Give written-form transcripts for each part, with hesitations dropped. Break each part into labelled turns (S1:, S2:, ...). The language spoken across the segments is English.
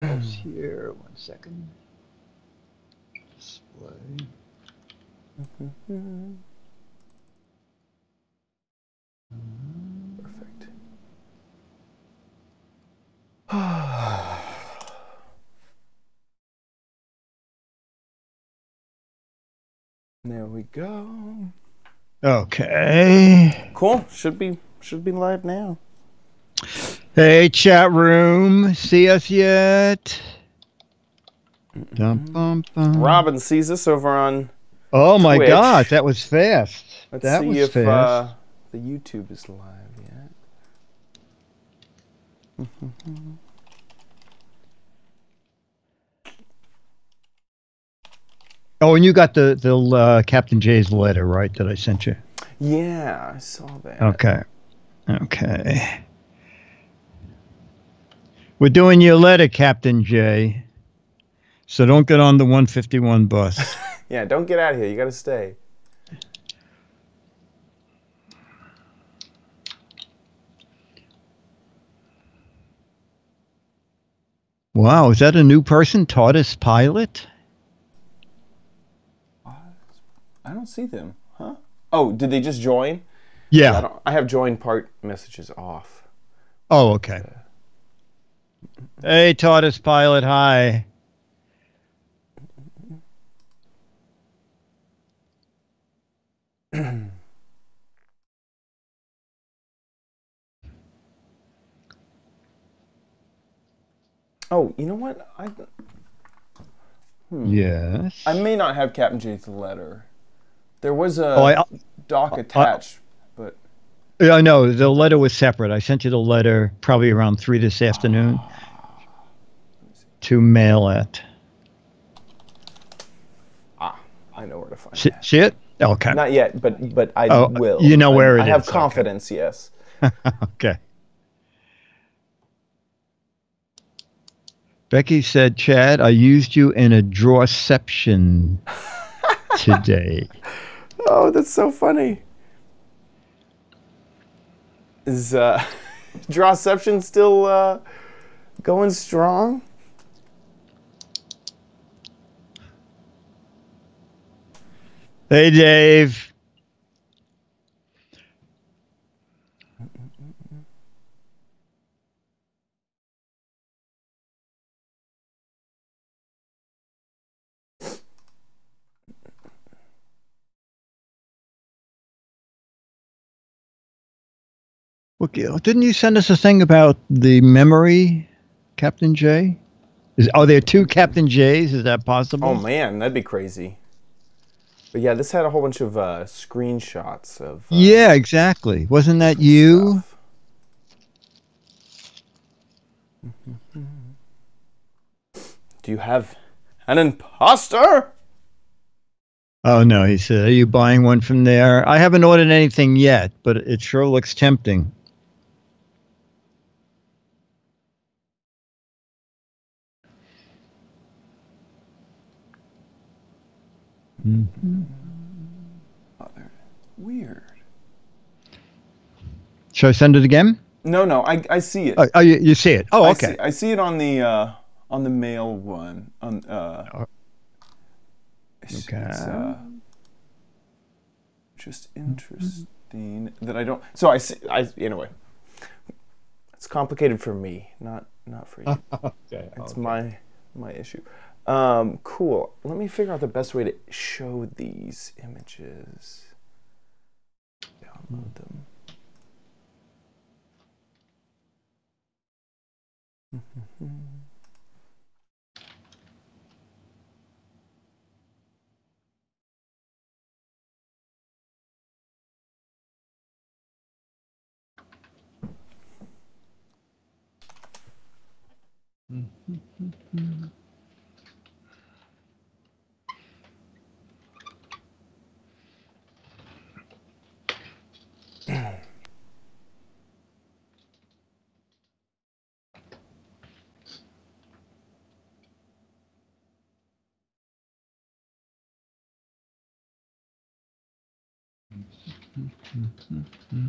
S1: else here. 1 second. Display.
S2: Perfect. There we go.
S1: Okay.
S2: Cool. Should be live now.
S1: Hey, chat room. See us yet? Dum, bum, bum.
S2: Robin sees us over on
S1: Oh my
S2: Twitch.
S1: gosh, that was fast.
S2: Let's
S1: that
S2: see
S1: was
S2: if
S1: fast.
S2: the YouTube is live yet.
S1: Oh, and you got the Captain Jay's letter, right? That I sent you.
S2: Yeah, I saw that.
S1: Okay. Okay. We're doing your letter, Captain Jay. So don't get on the 151 bus.
S2: Yeah, don't get out of here. You got to stay.
S1: Wow, is that a new person? TARDIS pilot?
S2: I don't see them, huh? Oh, did they just join?
S1: Yeah.
S2: I have join part messages off.
S1: Oh, okay. Hey, TARDIS pilot, hi.
S2: Oh, you know what?
S1: Yes.
S2: I may not have Captain J's letter. There was a doc attached, but
S1: I know the letter was separate. I sent you the letter probably around 3 this afternoon to mail it.
S2: I know where to find it.
S1: See it? Okay.
S2: Not yet, but I will.
S1: You know where it
S2: I have
S1: is.
S2: confidence, yes.
S1: Okay. Becky said, Chad, I used you in a drawception today.
S2: Oh, that's so funny. Is Drawception still going strong?
S1: Hey, Dave. Okay, didn't you send us a thing about the memory, Captain J? Are there two Captain J's? Is that possible?
S2: Oh man, that'd be crazy. But yeah, this had a whole bunch of screenshots of.
S1: Yeah, exactly. Wasn't that you?
S2: Stuff. Do you have an imposter?
S1: Oh no, he said, are you buying one from there? I haven't ordered anything yet, but it sure looks tempting. Mm-hmm.
S2: Weird.
S1: Should I send it again?
S2: No, I see it.
S1: Oh, you see it. Oh, okay.
S2: I see it on the mail one.
S1: Okay.
S2: It's just interesting that I don't. So I see. Anyway, it's complicated for me, not for you.
S1: Okay.
S2: It's my issue. Cool. Let me figure out the best way to show these images. Download them. No,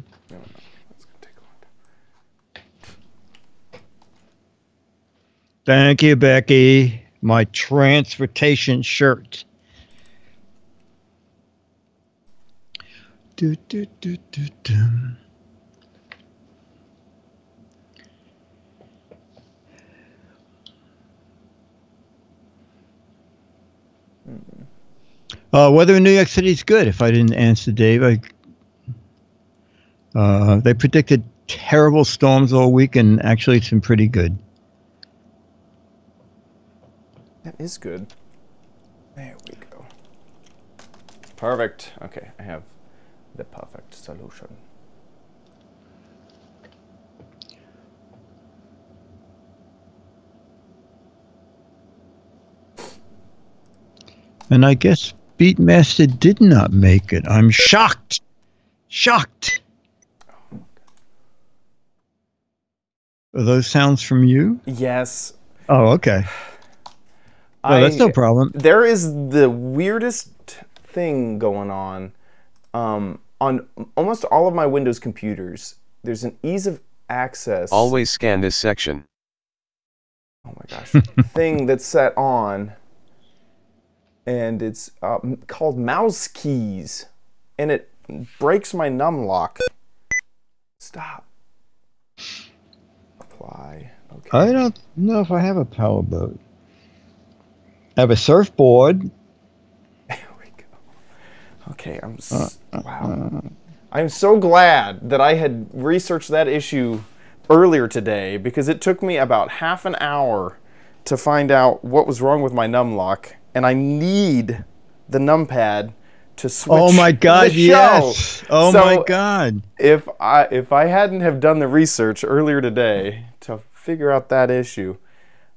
S2: that's gonna take a long time.
S1: Thank you, Becky. My transportation shirt. Do, do, do, do, do. Weather in New York City is good. If I didn't answer Dave, they predicted terrible storms all week, and actually it's been pretty good.
S2: That is good. There we go. Perfect. Okay, I have the perfect solution.
S1: And I guess Beatmaster did not make it. I'm shocked. Shocked. Are those sounds from you?
S2: Yes.
S1: Oh, okay. Well, that's no problem.
S2: There is the weirdest thing going on almost all of my Windows computers. There's an ease of access.
S3: Always scan this section.
S2: Oh my gosh. Thing that's set on. And it's called mouse keys. And it breaks my num lock. Stop. Apply. Okay.
S1: I don't know if I have a powerboat. I have a surfboard.
S2: There we go. Okay, wow. I'm so glad that I had researched that issue earlier today, because it took me about half an hour to find out what was wrong with my num lock, and I need the numpad to switch.
S1: Oh my God!
S2: the show.
S1: Yes. Oh
S2: So
S1: my God!
S2: If I hadn't have done the research earlier today to figure out that issue,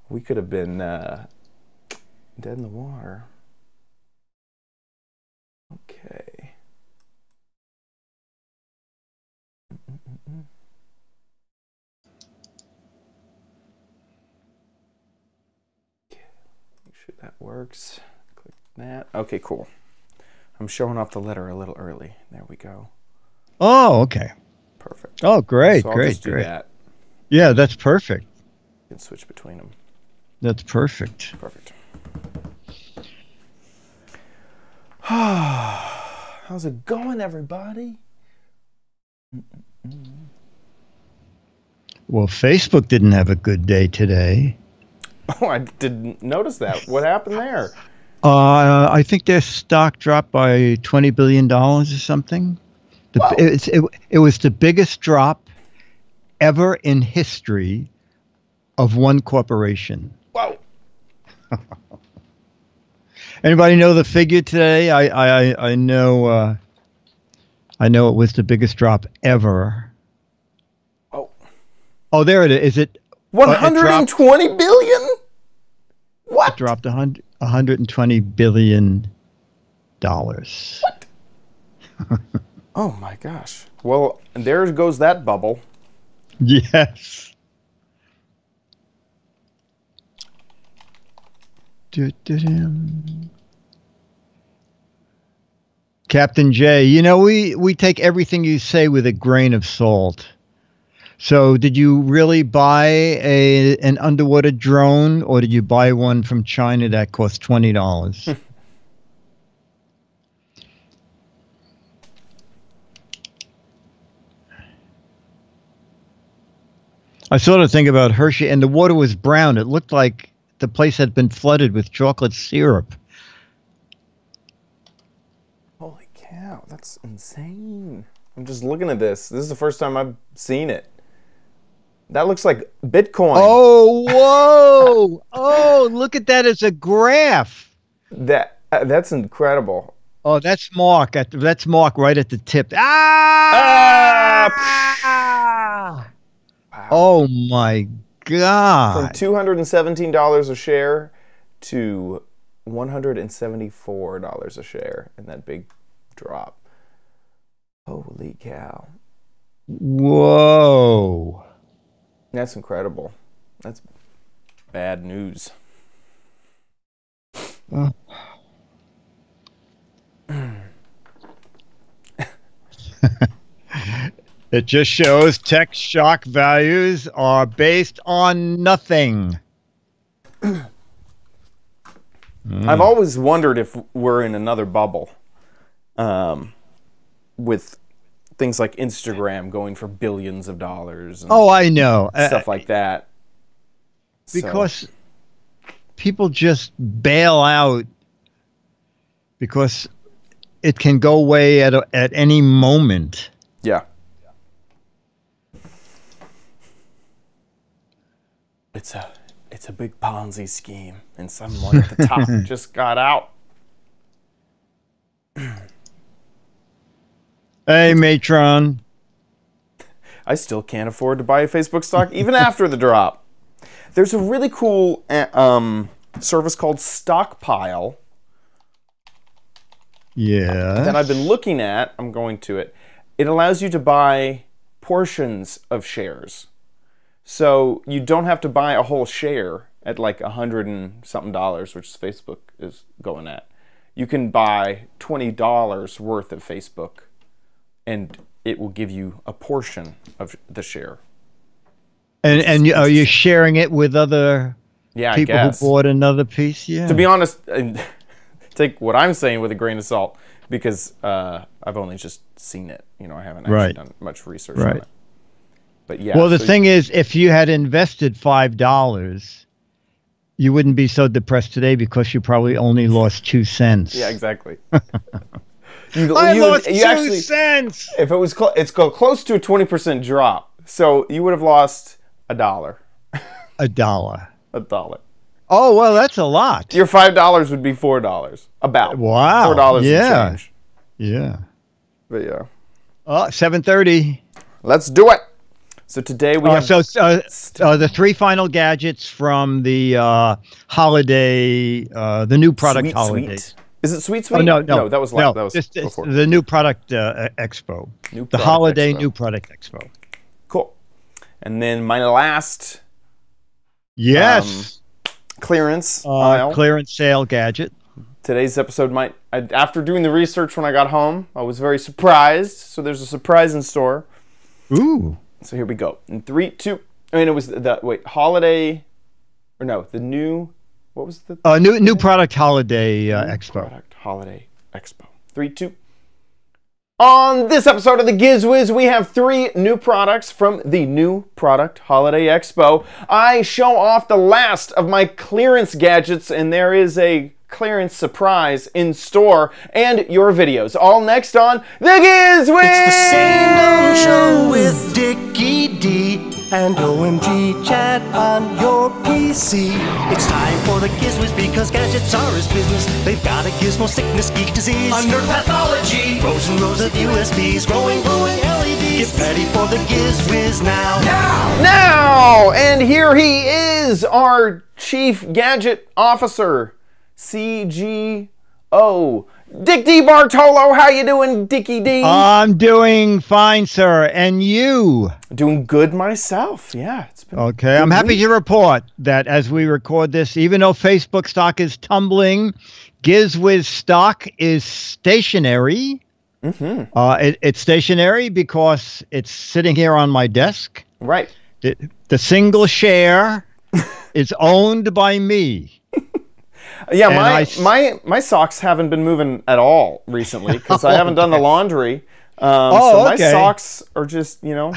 S2: we could have been dead in the water. Okay. Make sure that works. Click that. Okay, cool. I'm showing off the letter a little early. There we go.
S1: Oh, okay.
S2: Perfect.
S1: Oh, great,
S2: So I'll
S1: great,
S2: just do
S1: great.
S2: that.
S1: Yeah, that's perfect.
S2: You can switch between them.
S1: That's perfect.
S2: Perfect. How's it going, everybody?
S1: Well, Facebook didn't have a good day today.
S2: Oh, I didn't notice that. What happened there?
S1: I think their stock dropped by $20 billion or something. It was the biggest drop ever in history of one corporation.
S2: Whoa.
S1: Anybody know the figure today? I know it was the biggest drop ever. Oh, there it is. Is it
S2: 120 billion? What?
S1: It dropped $120 billion.
S2: What? Oh my gosh. Well, there goes that bubble.
S1: Yes. Captain J, you know, we take everything you say with a grain of salt. So did you really buy an underwater drone, or did you buy one from China that cost $20? I sort of think about Hershey, and the water was brown. It looked like the place had been flooded with chocolate syrup.
S2: Holy cow, that's insane. I'm just looking at this. This is the first time I've seen it. That looks like Bitcoin.
S1: Oh, whoa. Oh, look at that as a graph.
S2: That's incredible.
S1: Oh, that's Mark. That's Mark right at the tip. Ah!
S2: Wow.
S1: Oh, my God.
S2: From $217 a share to $174 a share in that big drop. Holy cow.
S1: Whoa.
S2: That's incredible. That's bad news.
S1: It just shows tech shock values are based on nothing.
S2: I've always wondered if we're in another bubble, with things like Instagram going for billions of dollars. And
S1: Oh, I know.
S2: stuff like that.
S1: Because people just bail out because it can go away at any moment.
S2: Yeah. It's a big Ponzi scheme, and someone at the top just got out.
S1: Hey, Matron.
S2: I still can't afford to buy Facebook stock even after the drop. There's a really cool service called Stockpile that I've been looking at. I'm going to it. It allows you to buy portions of shares. So you don't have to buy a whole share at like $100 and something, which Facebook is going at. You can buy $20 worth of Facebook, and it will give you a portion of the share.
S1: And are you sharing it with other people who bought another piece? Yeah.
S2: To be honest, take what I'm saying with a grain of salt, because I've only just seen it. You know, I haven't actually done much research on it. But yeah.
S1: Well, the thing is, if you had invested $5, you wouldn't be so depressed today because you probably only lost 2 cents.
S2: Yeah, exactly.
S1: I lost 2 cents.
S2: If it was it's close to a 20% drop, so you would have lost $1.
S1: $1.
S2: $1.
S1: Oh, well, that's a lot.
S2: Your $5 would be $4. About.
S1: Wow.
S2: $4 and change.
S1: Yeah.
S2: But yeah.
S1: 7:30.
S2: Let's do it. So today we have
S1: the 3 final gadgets from the holiday, the new product holidays.
S2: Is it Sweet Sweet?
S1: Oh, no,
S2: that was before.
S1: The new product expo. The holiday new product expo.
S2: Cool. And then my last clearance aisle.
S1: Clearance sale gadget.
S2: Today's episode might, after doing the research when I got home, I was very surprised. So there's a surprise in store.
S1: Ooh.
S2: So here we go. In 3, 2, I mean, it was the holiday, or no, the new, what was the?
S1: New product holiday expo.
S2: Product holiday expo. 3, 2. On this episode of the Giz Wiz, we have 3 new products from the new product holiday expo. I show off the last of my clearance gadgets, and there is a clearance surprise in store, and your videos. All next on the Giz Wiz!
S3: It's the same dumb show with Dickie D and OMG chat on your PC. It's time for the Giz Wiz because gadgets are his business. They've got a gizmo sickness, geek disease, under pathology, rows and rows of USBs, glowing LEDs. Get ready for the Giz Wiz now.
S2: Now! And here he is, our Chief Gadget Officer, CGO, Dick D. Bartolo. How you doing, Dickie D?
S1: I'm doing fine, sir. And you?
S2: Doing good myself. Yeah, it's been
S1: okay. I'm happy to report that as we record this, even though Facebook stock is tumbling, Giz Wiz stock is stationary. It's stationary because it's sitting here on my desk.
S2: Right.
S1: The single share is owned by me.
S2: Yeah, my socks haven't been moving at all recently because I haven't done the laundry. So my socks are just, no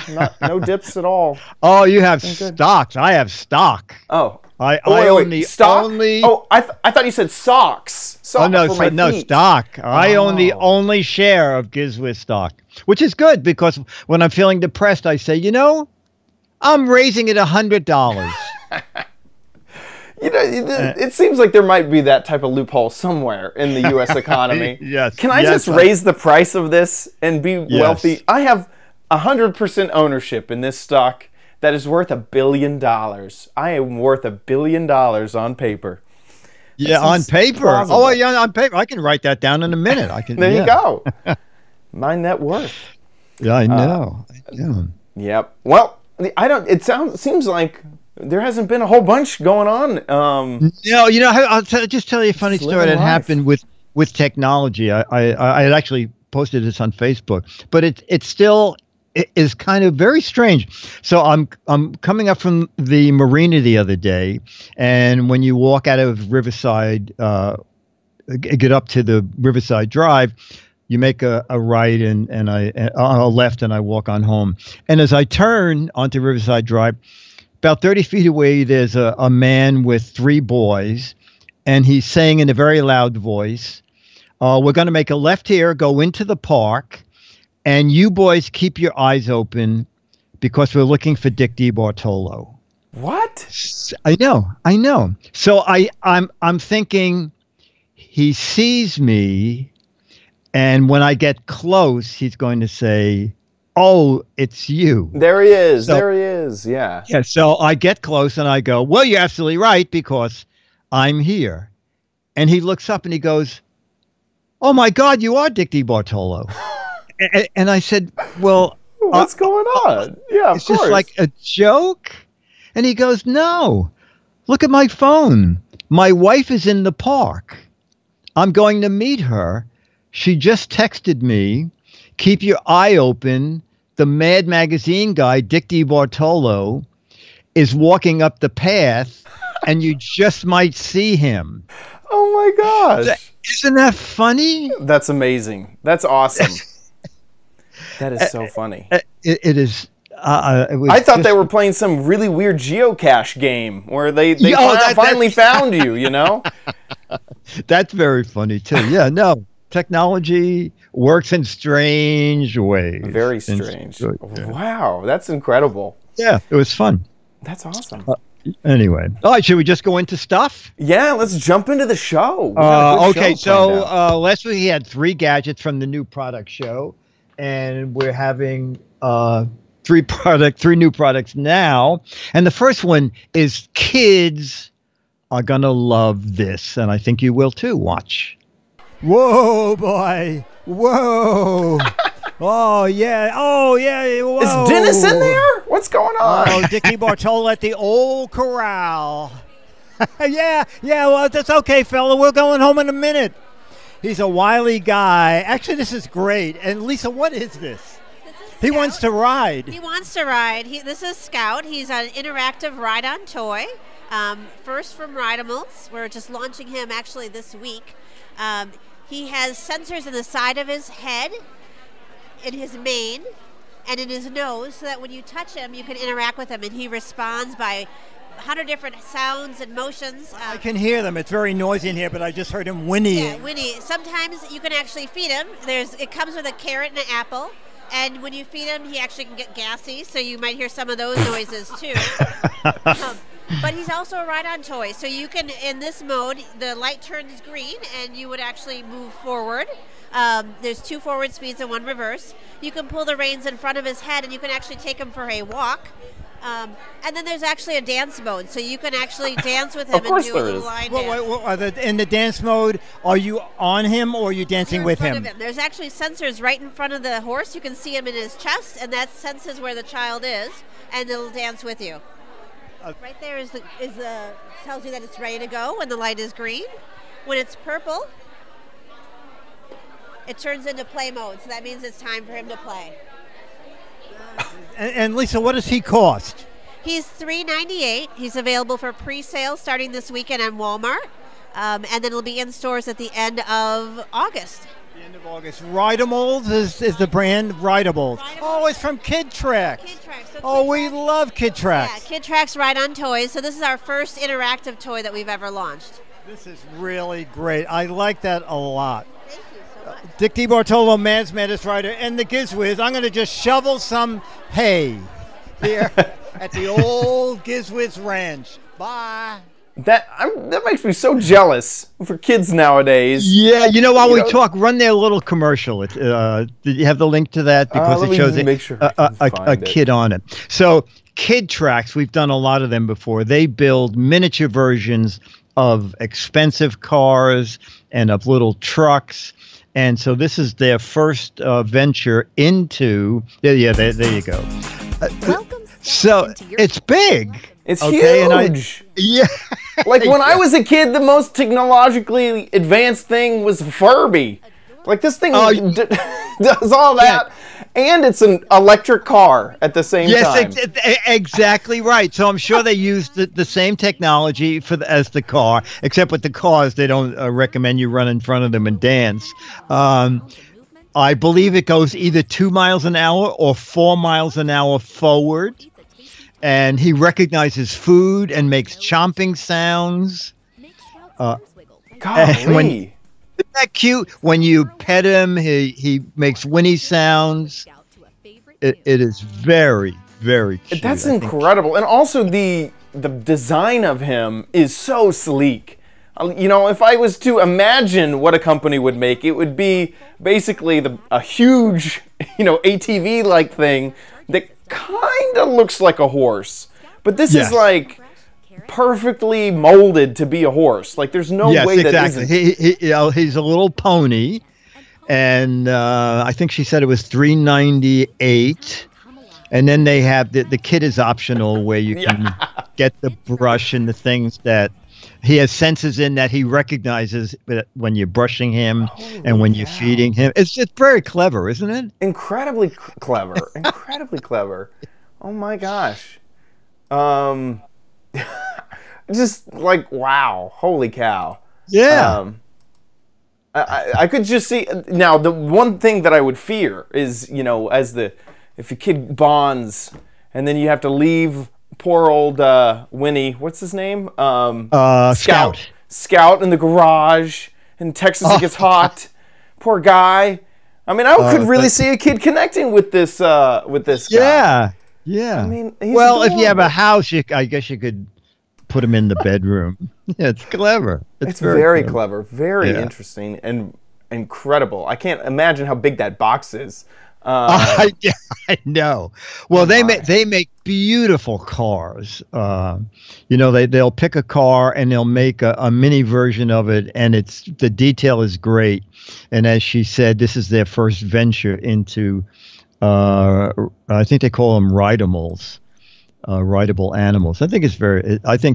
S2: dips at all.
S1: Oh, you have stocks. I have stock.
S2: Oh.
S1: I own the
S2: stock?
S1: only...
S2: Oh, I thought you said socks.
S1: Oh, no, stock. I own the only share of Giz Wiz stock, which is good because when I'm feeling depressed, I say, I'm raising it $100.
S2: It seems like there might be that type of loophole somewhere in the U.S. economy.
S1: Yes.
S2: Can I just raise the price of this and be wealthy? I have 100% ownership in this stock that is worth $1 billion. I am worth $1 billion on paper.
S1: Yeah, on paper. Plausible. Oh, yeah, on paper. I can write that down in a minute. I can.
S2: There you go. My net worth.
S1: Yeah, I know.
S2: Yep. Well, it seems like there hasn't been a whole bunch going on.
S1: I'll just tell you a funny story that happened with technology. I had actually posted this on Facebook, but it's still is kind of very strange. So I'm coming up from the marina the other day, and when you walk out of Riverside, get up to the Riverside Drive, you make a right and a left, and I walk on home. And as I turn onto Riverside Drive, about 30 feet away, there's a man with 3 boys, and he's saying in a very loud voice, we're going to make a left here, go into the park, and you boys keep your eyes open because we're looking for Dick DeBartolo.
S2: What?
S1: I know. So I'm thinking he sees me, and when I get close, he's going to say, "Oh, it's you."
S2: There he is. There he is. Yeah.
S1: Yeah. So I get close and I go, "Well, you're absolutely right because I'm here." And he looks up and he goes, "Oh my God, you are Dick DeBartolo." And I said, "Well,
S2: what's going on?" Yeah, of
S1: it's
S2: course.
S1: just like a joke. And he goes, "No, look at my phone. My wife is in the park. I'm going to meet her. She just texted me. Keep your eye open. The Mad Magazine guy, Dick DeBartolo, is walking up the path, and you just might see him."
S2: Oh my gosh.
S1: Isn't that funny?
S2: That's amazing. That's awesome. That is so funny.
S1: It is.
S2: I thought they were playing some really weird geocache game where they finally found you, you know?
S1: That's very funny, too. Yeah, no. Technology works in strange ways.
S2: Very strange. Wow, that's incredible.
S1: Yeah, it was fun.
S2: That's awesome.
S1: Anyway. All right, should we just go into stuff?
S2: Yeah, let's jump into the show.
S1: Okay, so last week we had 3 gadgets from the new product show, and we're having 3 new products now. And the first one is kids are going to love this, and I think you will too. Watch.
S4: Whoa, boy. Whoa. Oh, yeah. Oh, yeah. Whoa.
S2: Is Dennis in there? What's going on?
S4: Oh, Dick DeBartolo at the old corral. Yeah, well, that's okay, fella. We're going home in a minute. He's a wily guy. Actually, this is great. And, Lisa, what is this? He wants to ride.
S5: He wants to ride. This is Scout. He's an interactive ride-on toy. First from Rideimals. We're just launching him actually this week. He has sensors in the side of his head, in his mane, and in his nose, so that when you touch him, you can interact with him, and he responds by 100 different sounds and motions.
S4: I can hear them. It's very noisy in here, but I just heard him whinnying.
S5: Yeah, whinny. Sometimes you can actually feed him. It comes with a carrot and an apple. And when you feed him, he actually can get gassy, so you might hear some of those noises too. But he's also a ride-on toy, so you can, in this mode, the light turns green, and you would actually move forward. There's 2 forward speeds and 1 reverse. You can pull the reins in front of his head, and you can actually take him for a walk. And then there's actually a dance mode, so you can actually dance with him and do a little line dance.
S4: In the dance mode, are you on him or are you dancing with him?
S5: There's actually sensors right in front of the horse. You can see him in his chest, and that senses where the child is, and it'll dance with you. Right there tells you that it's ready to go when the light is green. When it's purple, it turns into play mode, so that means it's time for him to play.
S4: And Lisa, what does he cost?
S5: He's $3.98. He's available for pre-sale starting this weekend on Walmart, and then it'll be in stores at the end of August.
S4: The end of August. Rideimals is the brand. Rideimals. Oh, it's from Kid Trax.
S5: Kid Trax.
S4: So we love Kid Trax.
S5: Yeah, Kid Trax ride-on toys. So this is our first interactive toy that we've ever launched.
S4: This is really great. I like that a lot.
S5: Thank you so much.
S4: Dick DeBartolo, Mads Maddest Rider, and the Giz Wiz. I'm going to just shovel some hay here at the old Giz Wiz Ranch. Bye.
S2: That makes me so jealous for kids nowadays.
S1: Yeah, while we talk, run their little commercial. Did you have the link to that? Because it shows a kid on it. So Kid Trax, we've done a lot of them before. They build miniature versions of expensive cars and of little trucks. And so this is their first venture into, there you go.
S5: Welcome.
S1: So it's big.
S2: It's huge.
S1: Yeah.
S2: Like when I was a kid, the most technologically advanced thing was Furby. Like this thing
S1: Oh,
S2: does all that, and it's an electric car at the same time.
S1: Yes, exactly right. So I'm sure they use the same technology as the car, except with the cars, they don't recommend you run in front of them and dance. I believe it goes either 2 miles an hour or 4 miles an hour forward. And he recognizes food and makes chomping sounds.
S2: Golly.
S1: Isn't that cute? When you pet him, he makes whinny sounds. It is very, very cute.
S2: That's incredible. And also the design of him is so sleek. You know, if I was to imagine what a company would make, it would be basically a huge, ATV-like thing that kind of looks like a horse. But this is like perfectly molded to be a horse. Like there's no way that isn't.
S1: He's a little pony, and I think she said it was $398. And then they have the kit is optional, where you can get the brush and the things that he has sensors in that he recognizes when you're brushing him and when you're feeding him. It's very clever, isn't it?
S2: Incredibly clever. Incredibly clever. Oh my gosh. Just like, wow. Holy cow.
S1: Yeah.
S2: I could just see. Now, the one thing that I would fear is, if a kid bonds and then you have to leave poor old Winnie, what's his name?
S1: Scout.
S2: Scout in the garage. In Texas, it gets hot. Poor guy. I mean, I could really see a kid connecting with this guy.
S1: Yeah.
S2: I mean, he's
S1: well, if
S2: adorable.
S1: you have a house, I guess you could put him in the bedroom. Yeah, it's clever.
S2: It's very clever. Very interesting and incredible. I can't imagine how big that box is.
S1: I know. Well, they make beautiful cars. They'll pick a car and they'll make a mini version of it, and the detail is great. And as she said, this is their first venture into, I think they call them rideables, rideable animals. I think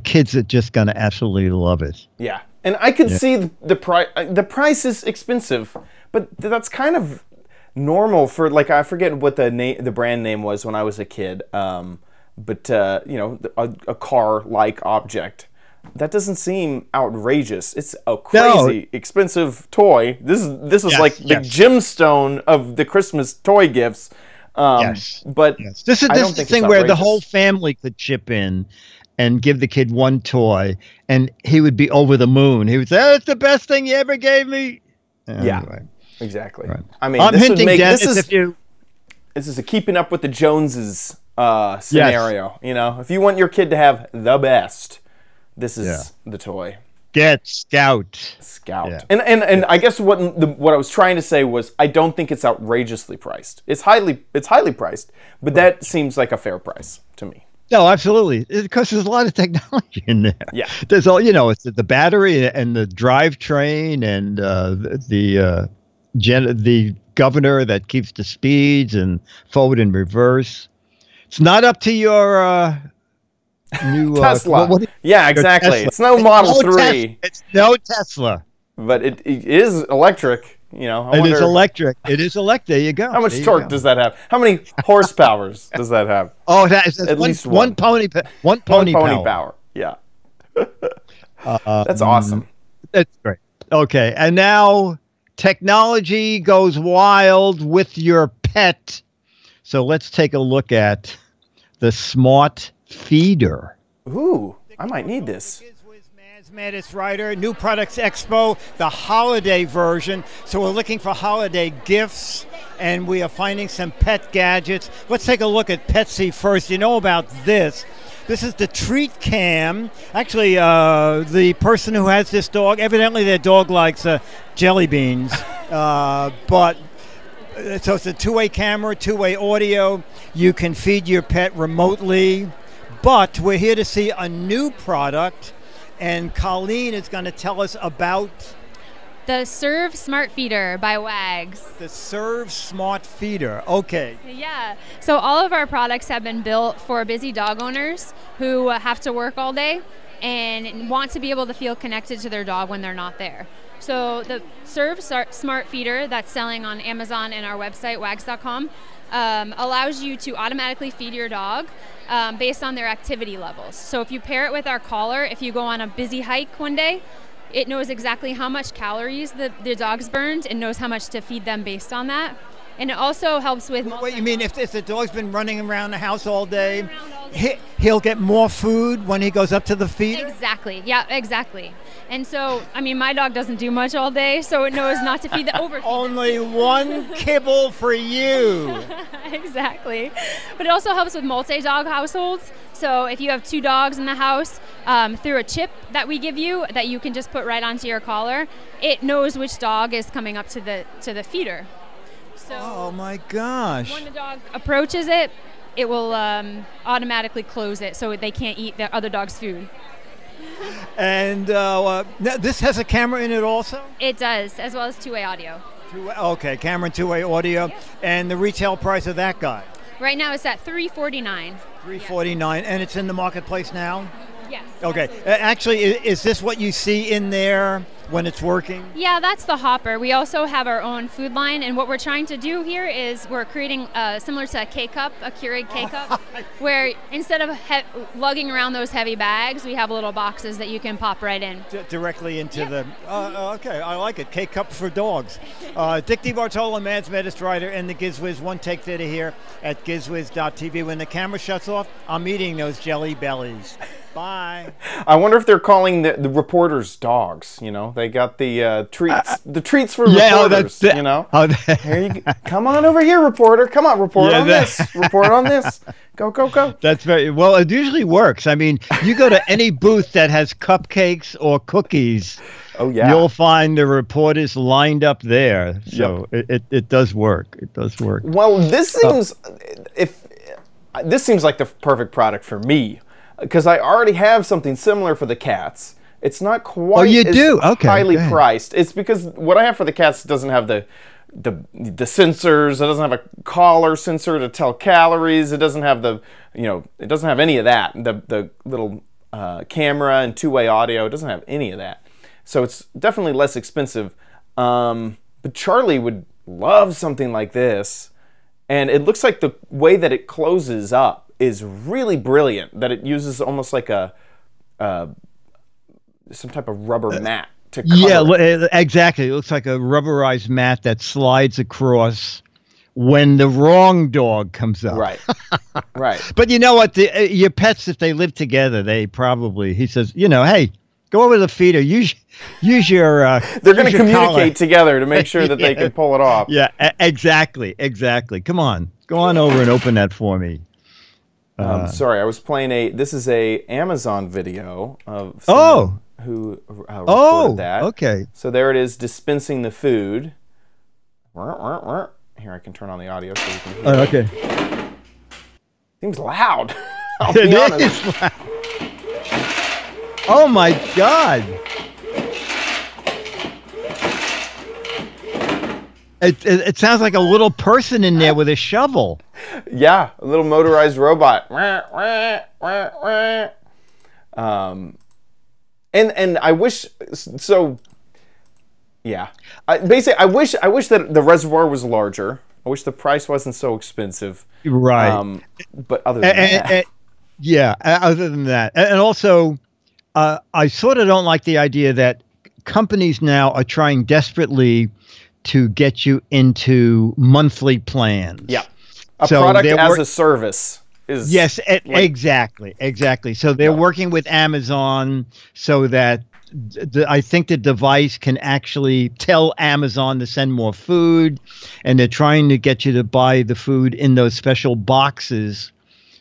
S1: kids are just going to absolutely love it.
S2: Yeah, and I could see the price. The price is expensive, but that's kind of normal for, like, I forget what the brand name was when I was a kid, but a car-like object. That doesn't seem outrageous. It's a crazy expensive toy. This is like the gemstone of the Christmas toy gifts. But
S1: this is the thing where the whole family could chip in and give the kid one toy, and he would be over the moon. He would say, "Oh, it's the best thing you ever gave me." Anyway.
S2: Exactly.
S1: Right.
S2: I mean,
S1: I'm hinting, Dennis,
S2: this is a keeping up with the Joneses scenario. If you want your kid to have the best, this is the toy.
S1: Get Scout.
S2: Yeah. And I guess what I was trying to say was, I don't think it's outrageously priced. It's highly priced, but that seems like a fair price to me.
S1: No, absolutely, because there's a lot of technology in there.
S2: Yeah,
S1: there's it's the battery and the drivetrain and the governor that keeps the speeds and forward and reverse. It's not up to your new
S2: Tesla. Exactly.
S1: Tesla.
S2: It's no Model 3.
S1: It's no Tesla.
S2: But it is electric.
S1: It is electric. It is electric. There you go.
S2: How much torque does that have? How many horsepowers does that have?
S1: Oh, that's at least one pony
S2: power. Yeah. That's awesome.
S1: That's great. Okay, and now technology goes wild with your pet. So let's take a look at the smart feeder.
S2: Ooh, I might need this.
S4: Giz Wiz Maddest Rider, New Products Expo, the holiday version. So we're looking for holiday gifts, and we are finding some pet gadgets. Let's take a look at Petsy first. You know about this. This is the treat cam. Actually, the person who has this dog, evidently their dog likes jelly beans. So it's a two-way camera, two-way audio. You can feed your pet remotely. But we're here to see a new product, and Colleen is going to tell us about
S6: the Serve Smart Feeder by Wags.
S4: The Serve Smart Feeder. Okay.
S6: Yeah. So all of our products have been built for busy dog owners who have to work all day. and want to be able to feel connected to their dog when they're not there. So the Serve Smart Feeder that's selling on Amazon and our website, wags.com, allows you to automatically feed your dog based on their activity levels. So if you pair it with our collar, if you go on a busy hike one day, it knows exactly how much calories the dog's burned and knows how much to feed them based on that. And it also helps with...
S4: Wait, you mean if the dog's been running around the house all day, he'll get more food when he goes up to the feeder?
S6: Exactly. Yeah, exactly. And so, I mean, my dog doesn't do much all day, so it knows not to feed the overfeed.
S4: Only one kibble for you.
S6: Exactly. But it also helps with multi-dog households. So if you have 2 dogs in the house, through a chip that we give you that you can just put right onto your collar, it knows which dog is coming up to the feeder. So
S4: oh my gosh.
S6: when the dog approaches it, it will automatically close it so they can't eat the other dog's food.
S4: And this has a camera in it also?
S6: It does, as well as 2-way audio.
S4: Okay, camera and 2-way audio. Yep. And the retail price of that guy?
S6: Right now it's at $349.
S4: $349, and it's in the marketplace now?
S6: Yes.
S4: Okay. Actually, is this what you see in there when it's working?
S6: Yeah, that's the hopper. We also have our own food line, and what we're trying to do here is we're creating similar to a K-Cup, a Keurig K-Cup, where instead of lugging around those heavy bags, we have little boxes that you can pop right in.
S4: Directly into the... okay, I like it. K-Cup for dogs. Dick DiBartolo, Mads Medistrider, and the Giz Wiz One Take Theater here at gizwiz.tv. When the camera shuts off, I'm eating those jelly bellies. Bye.
S2: I wonder if they're calling the reporters dogs. You know, they got the treats for reporters. You know, here you go. Come on over here, reporter. Come on, report on this. Report on this. Go, go, go.
S1: That's very well. It usually works. I mean, you go to any booth that has cupcakes or cookies.
S2: Oh yeah.
S1: You'll find the reporters lined up there. So it does work. It does work.
S2: Well, this seems this seems like the perfect product for me. Because I already have something similar for the cats. It's not quite highly priced. It's because what I have for the cats doesn't have the sensors. It doesn't have a collar sensor to tell calories. It doesn't have it doesn't have any of that. The little camera and 2-way audio. It doesn't have any of that. So it's definitely less expensive. But Charlie would love something like this. And it looks like the way that it closes up is really brilliant, that it uses almost like some type of rubber mat to cover it.
S1: Exactly. It looks like a rubberized mat that slides across when the wrong dog comes up.
S2: Right. Right.
S1: But you know what? Your pets, if they live together, they probably, he says, hey, go over to the feeder. Use your.
S2: They're going to communicate together to make sure that they can pull it off.
S1: Yeah, exactly. Come on. Go on over and open that for me.
S2: Sorry, I was playing this is a Amazon video of someone who recorded that.
S1: Okay.
S2: So there it is, dispensing the food. Here, I can turn on the audio so you can hear it.
S1: Okay.
S2: Seems loud. I'll be honest.
S1: Is loud. Oh my God. It sounds like a little person in there with a shovel.
S2: Yeah, a little motorized robot. And I wish so. Yeah, basically, I wish that the reservoir was larger. I wish the price wasn't so expensive.
S1: Right.
S2: But other than that,
S1: other than that, and also, I sort of don't like the idea that companies now are trying desperately to get you into monthly plans.
S2: Yeah. A product as a service is...
S1: Yes, exactly. So they're working with Amazon so that I think the device can actually tell Amazon to send more food, and they're trying to get you to buy the food in those special boxes.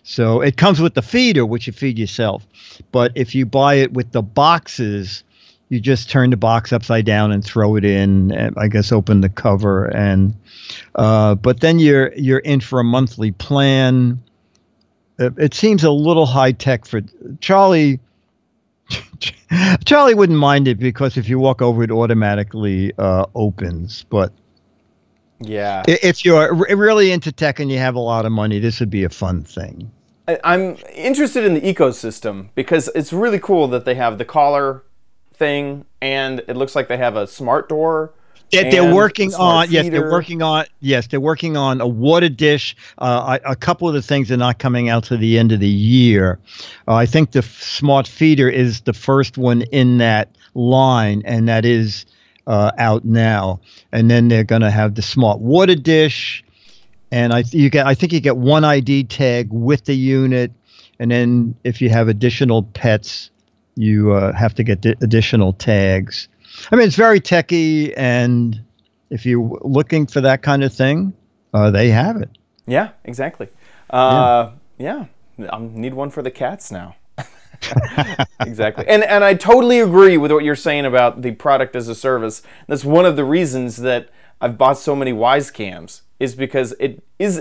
S1: So it comes with the feeder, which you feed yourself. But if you buy it with the boxes, you just turn the box upside down and throw it in, and I guess open the cover, and but then you're in for a monthly plan. It seems a little high tech for Charlie. Charlie wouldn't mind it because if you walk over, it automatically opens. But
S2: yeah,
S1: if you're really into tech and you have a lot of money, this would be a fun thing.
S2: I'm interested in the ecosystem because it's really cool that they have the collar thing, and it looks like they have a smart door.
S1: They're working on they're working on a water dish. A couple of the things are not coming out to the end of the year. I think the smart feeder is the first one in that line, and that is out now. And then they're going to have the smart water dish, and I think you get one ID tag with the unit, and then if you have additional pets, you have to get additional tags. I mean, it's very techy, and if you're looking for that kind of thing, they have it.
S2: Yeah, exactly. Yeah, I need one for the cats now. Exactly. And I totally agree with what you're saying about the product as a service. That's one of the reasons that I've bought so many Wiz cams, is because it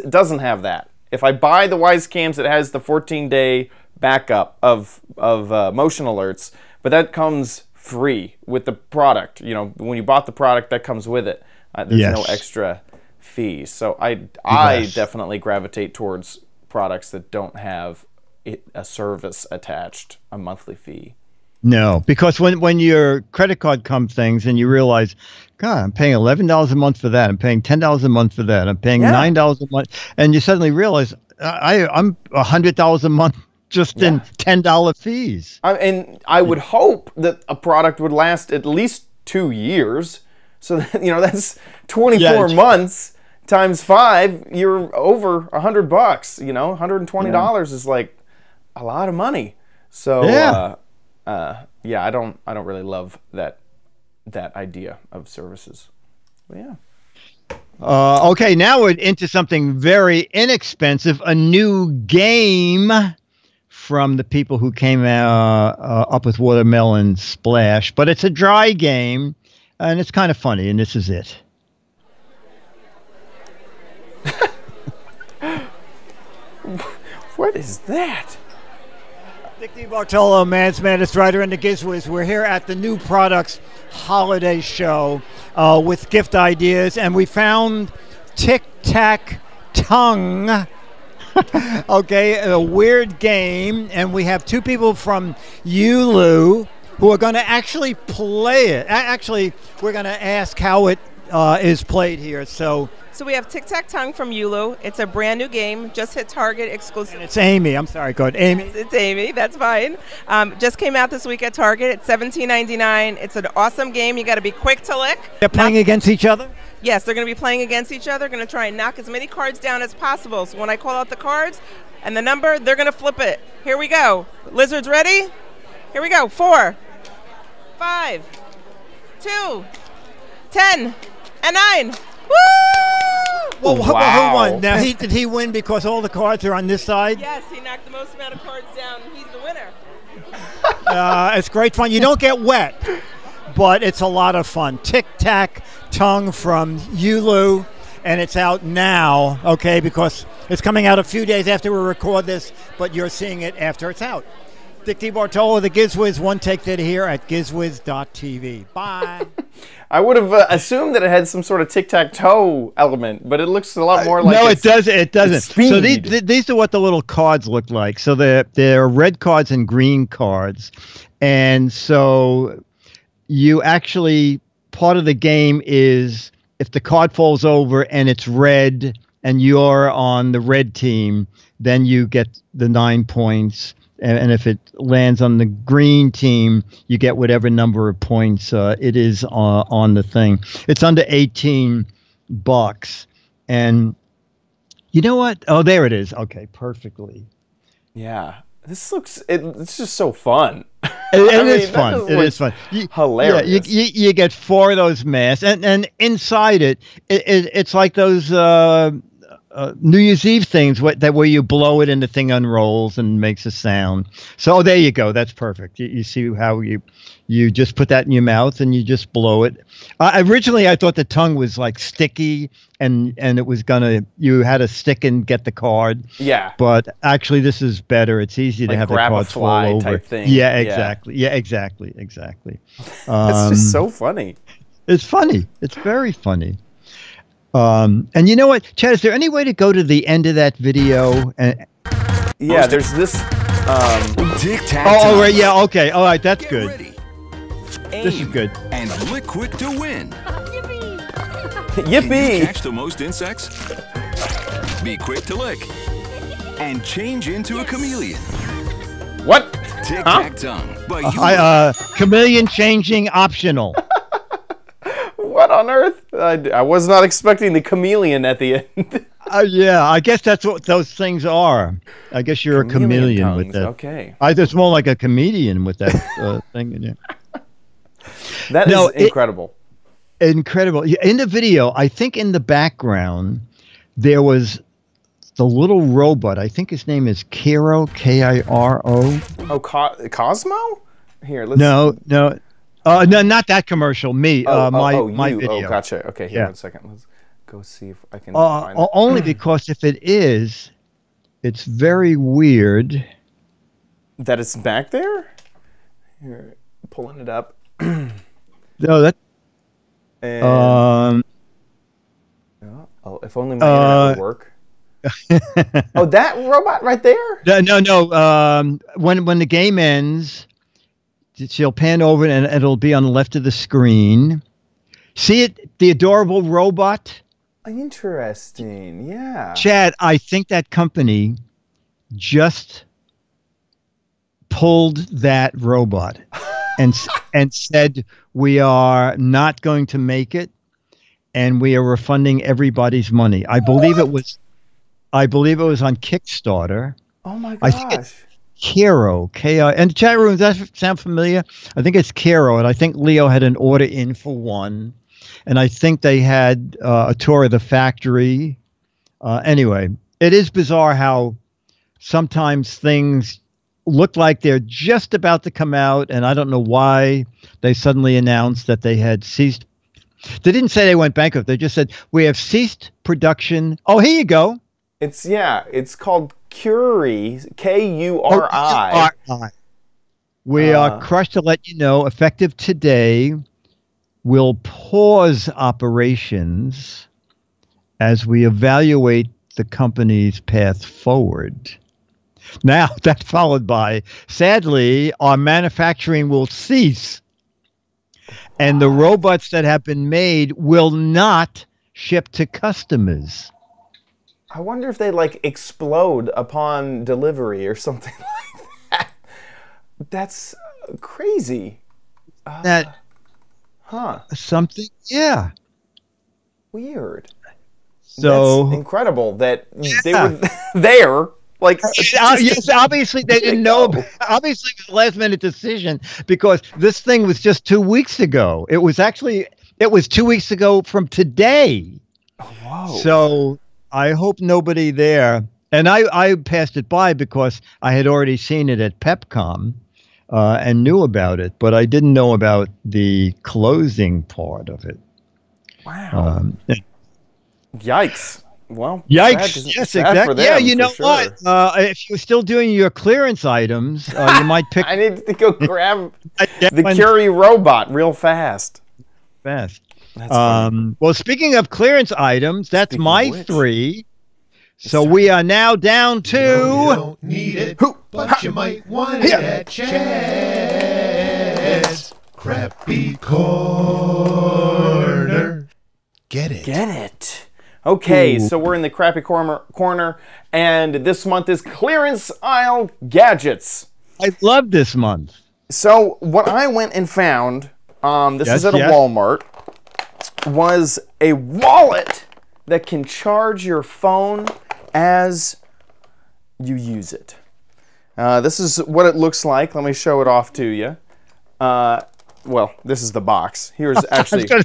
S2: doesn't have that. If I buy the Wiz cams, it has the 14-day backup of motion alerts, but that comes free with the product. You know, when you bought the product, that comes with it. There's no extra fee. So I definitely gravitate towards products that don't have a service attached, a monthly fee.
S1: No, because when your credit card comes things and you realize, God, I'm paying $11 a month for that. I'm paying $10 a month for that. I'm paying $9 a month, and you suddenly realize I'm $100 a month just in $10 fees.
S2: And I would hope that a product would last at least 2 years. So that, you know, that's 24 months times 5. You're over $100. You know, $120 is like a lot of money. So I don't really love that idea of services. But yeah.
S1: Okay, now we're into something very inexpensive, a new game from the people who came up with Watermelon Splash, but it's a dry game, and it's kind of funny, and this is it.
S2: What is that?
S4: Dick DeBartolo, Man's Maddest Writer, and the Giz Wiz. We're here at the New Products Holiday Show with gift ideas, and we found Tic Tac Tongue. Okay, a weird game, and we have two people from Yulu who are going to actually play it. Actually, we're going to ask how it is played here. So
S7: we have Tic Tac Tongue from Yulu. It's a brand new game, just hit Target exclusive.
S4: And it's Amy. I'm sorry, go ahead. Amy.
S7: It's Amy, that's fine. Just came out this week at Target. It's $17.99. It's an awesome game. You got to be quick to lick.
S4: They're playing against each other?
S7: Yes, they're going to be playing against each other. Going to try and knock as many cards down as possible. So when I call out the cards and the number, they're going to flip it. Here we go. Lizards ready? Here we go. 4, 5, 2, 10, and 9. Woo!
S4: Well, who won? Now, did he win because all the cards are on this side?
S7: Yes, he knocked the most amount of cards down. He's the winner.
S4: It's great fun. You don't get wet, but it's a lot of fun. Tic Tac Tongue from Yulu, and it's out now, okay, because it's coming out a few days after we record this, but you're seeing it after it's out. Dick DeBartolo, the Giz Wiz, one take that here at gizwiz.tv. Bye.
S2: I would have assumed that it had some sort of tic-tac-toe element, but it looks a lot more like
S1: no, it doesn't. It doesn't.
S2: Speed.
S1: So these are what the little cards look like. So they're red cards and green cards, and so you actually, part of the game is if the card falls over and it's red and you're on the red team, then you get the 9 points. And if it lands on the green team, you get whatever number of points it is on the thing. It's under $18. And you know what? Oh, there it is. Okay, perfectly.
S2: Yeah. This looks, it's just so fun.
S1: It is fun. It is fun.
S2: Hilarious.
S1: Yeah, you get 4 of those masks, and inside it's like those New Year's Eve things where you blow it and the thing unrolls and makes a sound. So there you go. That's perfect. You see how you just put that in your mouth and you just blow it. Originally, I thought the tongue was like sticky and it was you had to stick and get the card.
S2: Yeah.
S1: But actually, this is better. It's easy to have the cards fall over.
S2: Type thing.
S1: Yeah, exactly. Yeah, exactly.
S2: It's just so funny.
S1: It's funny. It's very funny. And you know what, Chad, is there any way to go to the end of that video?
S2: Yeah, there's this.
S8: Tic-tac
S1: Oh,
S8: time.
S1: right, yeah, okay. All right, that's
S8: Get
S1: good.
S8: ready.
S1: This is
S8: Aim
S1: good.
S8: And lick quick to win. Can
S2: Yippee!
S8: you catch the most insects? Be quick to lick. And change into a chameleon.
S2: What?
S8: Tic-tac tongue. But you
S1: Chameleon changing optional.
S2: What on earth? I was not expecting the chameleon at the end.
S1: Yeah, I guess that's what those things are. I guess you're a chameleon with
S2: tongues,
S1: that.
S2: Okay.
S1: It's more like a comedian with that thing in there.
S2: That is incredible.
S1: Incredible. In the video, I think in the background, there was the little robot. I think his name is Kiro, K-I-R-O.
S2: Oh, Cosmo? Here, let's.
S1: No, not that commercial. Me, my
S2: you.
S1: video.
S2: Oh, gotcha. Okay, here,
S1: Yeah.
S2: 1 second. Let's go see if I can find it.
S1: Only because if it is, it's very weird.
S2: That it's back there? Here, pulling it up.
S1: No, that.
S2: And, if only my internet would work. Oh, that robot right there?
S1: No. When the game ends, she'll pan over and it'll be on the left of the screen. See it? The adorable robot?
S2: Interesting, yeah.
S1: Chad, I think that company just pulled that robot and said, we are not going to make it and we are refunding everybody's money. I believe it was on Kickstarter.
S2: Oh my gosh.
S1: I think it's Kiro, K-I. And the chat room, does that sound familiar? I think it's Kiro, and I think Leo had an order in for one. And I think they had a tour of the factory. Anyway, it is bizarre how sometimes things look like they're just about to come out, and I don't know why they suddenly announced that they had ceased. They didn't say they went bankrupt. They just said, we have ceased production. Oh, here you go.
S2: It's called Curie, K-U-R-I.
S1: We are crushed to let you know, effective today, we'll pause operations as we evaluate the company's path forward. Now, that's followed by, sadly, our manufacturing will cease, and the robots that have been made will not ship to customers.
S2: I wonder if they like explode upon delivery or something like that. That's crazy.
S1: Something, yeah.
S2: Weird.
S1: So
S2: that's incredible that they were there. Like,
S1: yes, obviously they didn't know. Obviously, it was a last-minute decision because this thing was just 2 weeks ago. It was 2 weeks ago from today.
S2: Oh, whoa.
S1: So I hope nobody there. And I passed it by because I had already seen it at PepCom and knew about it, but I didn't know about the closing part of it.
S2: Wow. Yikes. Well,
S1: yikes! Yes, exactly. Yeah, you know what? If you're still doing your clearance items, you might pick.
S2: I need to go grab the Curie robot real fast.
S1: That's well, speaking of clearance items, that's my 3. So we are now down to.
S9: You don't need it, but you might want it at Chad's Crappy Corner. Get it.
S2: Get it. Okay, so we're in the crappy corner, and this month is clearance aisle gadgets.
S1: I love this month.
S2: So what I went and found, this is at a Walmart, was a wallet that can charge your phone as you use it. This is what it looks like. Let me show it off to you. Well, this is the box. Here's actually
S1: I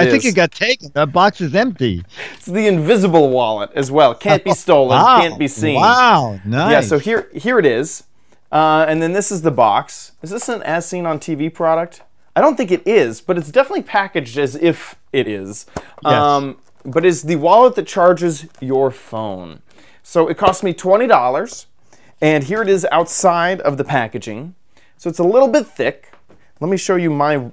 S1: think it got taken. The box is empty.
S2: It's the invisible wallet as well. Can't be stolen, can't be seen.
S1: Wow, nice.
S2: Yeah, so here it is. And then this is the box. Is this an as seen on TV product? I don't think it is, but it's definitely packaged as if it is.
S1: Yes.
S2: But it's the wallet that charges your phone. So it cost me $20, and here it is outside of the packaging. So it's a little bit thick. Let me show you my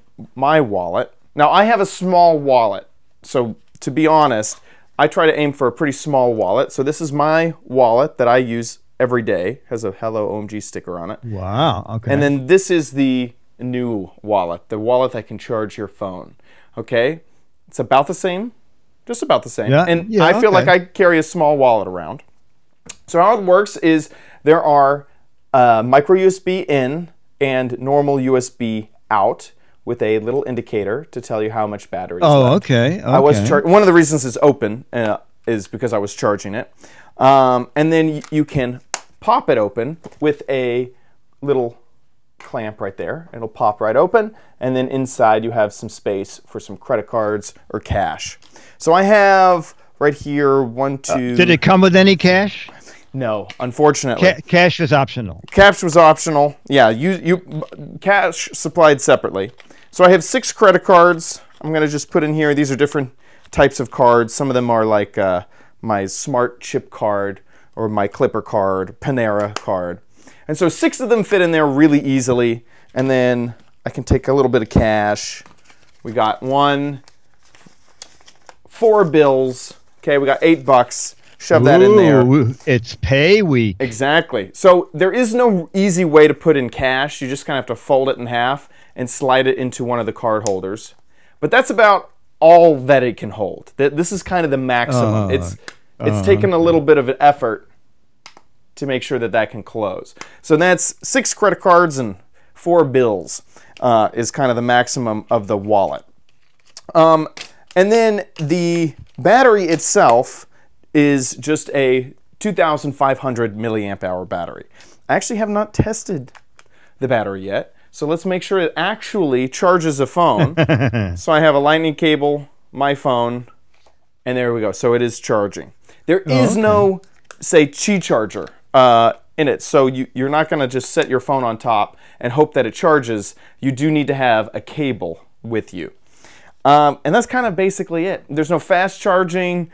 S2: wallet. Now, I have a small wallet, so to be honest, I try to aim for a pretty small wallet. So this is my wallet that I use every day. Has a Hello OMG sticker on it.
S1: Wow. Okay.
S2: And then this is the new wallet, the wallet that can charge your phone. Okay? It's about the same, just about the same.
S1: Yeah,
S2: And
S1: yeah,
S2: I feel like
S1: okay.
S2: I carry a small wallet around. So how it works is there are micro USB in and normal USB out with a little indicator to tell you how much battery is left.
S1: Okay.
S2: I was one of the reasons it's open is because I was charging it. And then you can pop it open with a little clamp right there. It'll pop right open, and then inside you have some space for some credit cards or cash. So I have right here 1, 2.
S1: Did it come with any cash?
S2: No, unfortunately.
S1: Cash was optional.
S2: Cash was optional. Yeah, cash supplied separately. So I have 6 credit cards. I'm going to just put in here. These are different types of cards. Some of them are like my Smart Chip card or my Clipper card, Panera card. And so 6 of them fit in there really easily. And then I can take a little bit of cash. We got 4 bills. Okay, we got $8. Shove that in there.
S1: Ooh, it's pay week.
S2: Exactly. So there is no easy way to put in cash. You just kind of have to fold it in half and slide it into one of the card holders. But that's about all that it can hold. This is kind of the maximum. It's taken a little bit of an effort to make sure that that can close. So that's 6 credit cards and 4 bills is kind of the maximum of the wallet. And then the battery itself is just a 2,500 milliamp hour battery. I actually have not tested the battery yet. So let's make sure it actually charges a phone. So I have a lightning cable, my phone, and there we go. So it is charging. There is no, say, Qi charger in it. So you're not going to just set your phone on top and hope that it charges. You do need to have a cable with you. And that's kind of basically it. There's no fast charging.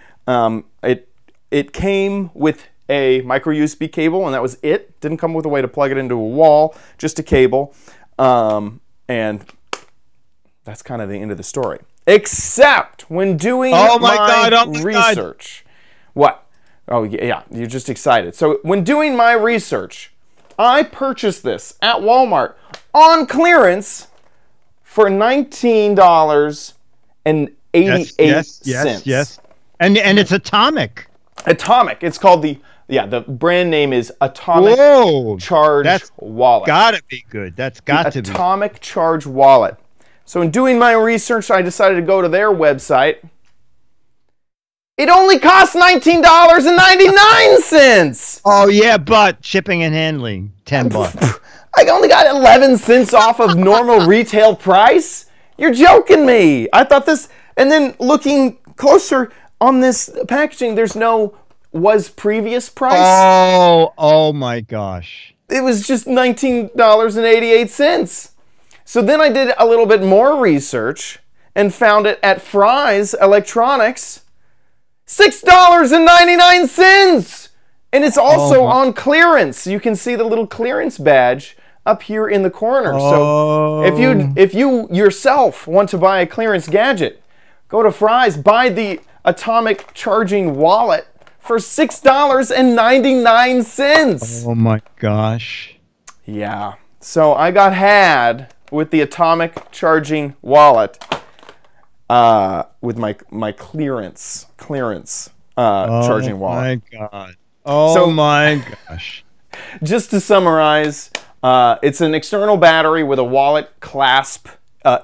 S2: It came with a micro USB cable, and that was it. Didn't come with a way to plug it into a wall, just a cable. And that's kind of the end of the story. Except when doing my research. What? Oh, yeah, you're just excited. So when doing my research, I purchased this at Walmart on clearance for $19.88.
S1: Yes. And it's atomic.
S2: Atomic. It's called the brand name is Atomic Charge Wallet.
S1: Gotta be good. That's got to be.
S2: Atomic Charge Wallet. So in doing my research, I decided to go to their website. It only costs $19.99.
S1: Oh yeah, but shipping and handling, $10.
S2: I only got 11 cents off of normal retail price. You're joking me. I thought this, and then looking closer on this packaging, there's no was previous price.
S1: Oh my gosh.
S2: It was just $19.88. So then I did a little bit more research and found it at Fry's Electronics, $6.99. And it's also on clearance. You can see the little clearance badge up here in the corner. So if you yourself want to buy a clearance gadget, go to Fry's, buy the Atomic Charging Wallet for $6.99.
S1: Oh my gosh.
S2: Yeah. So I got had with the Atomic Charging Wallet with my clearance charging wallet.
S1: Oh my god. Oh my gosh.
S2: Just to summarize, it's an external battery with a wallet clasp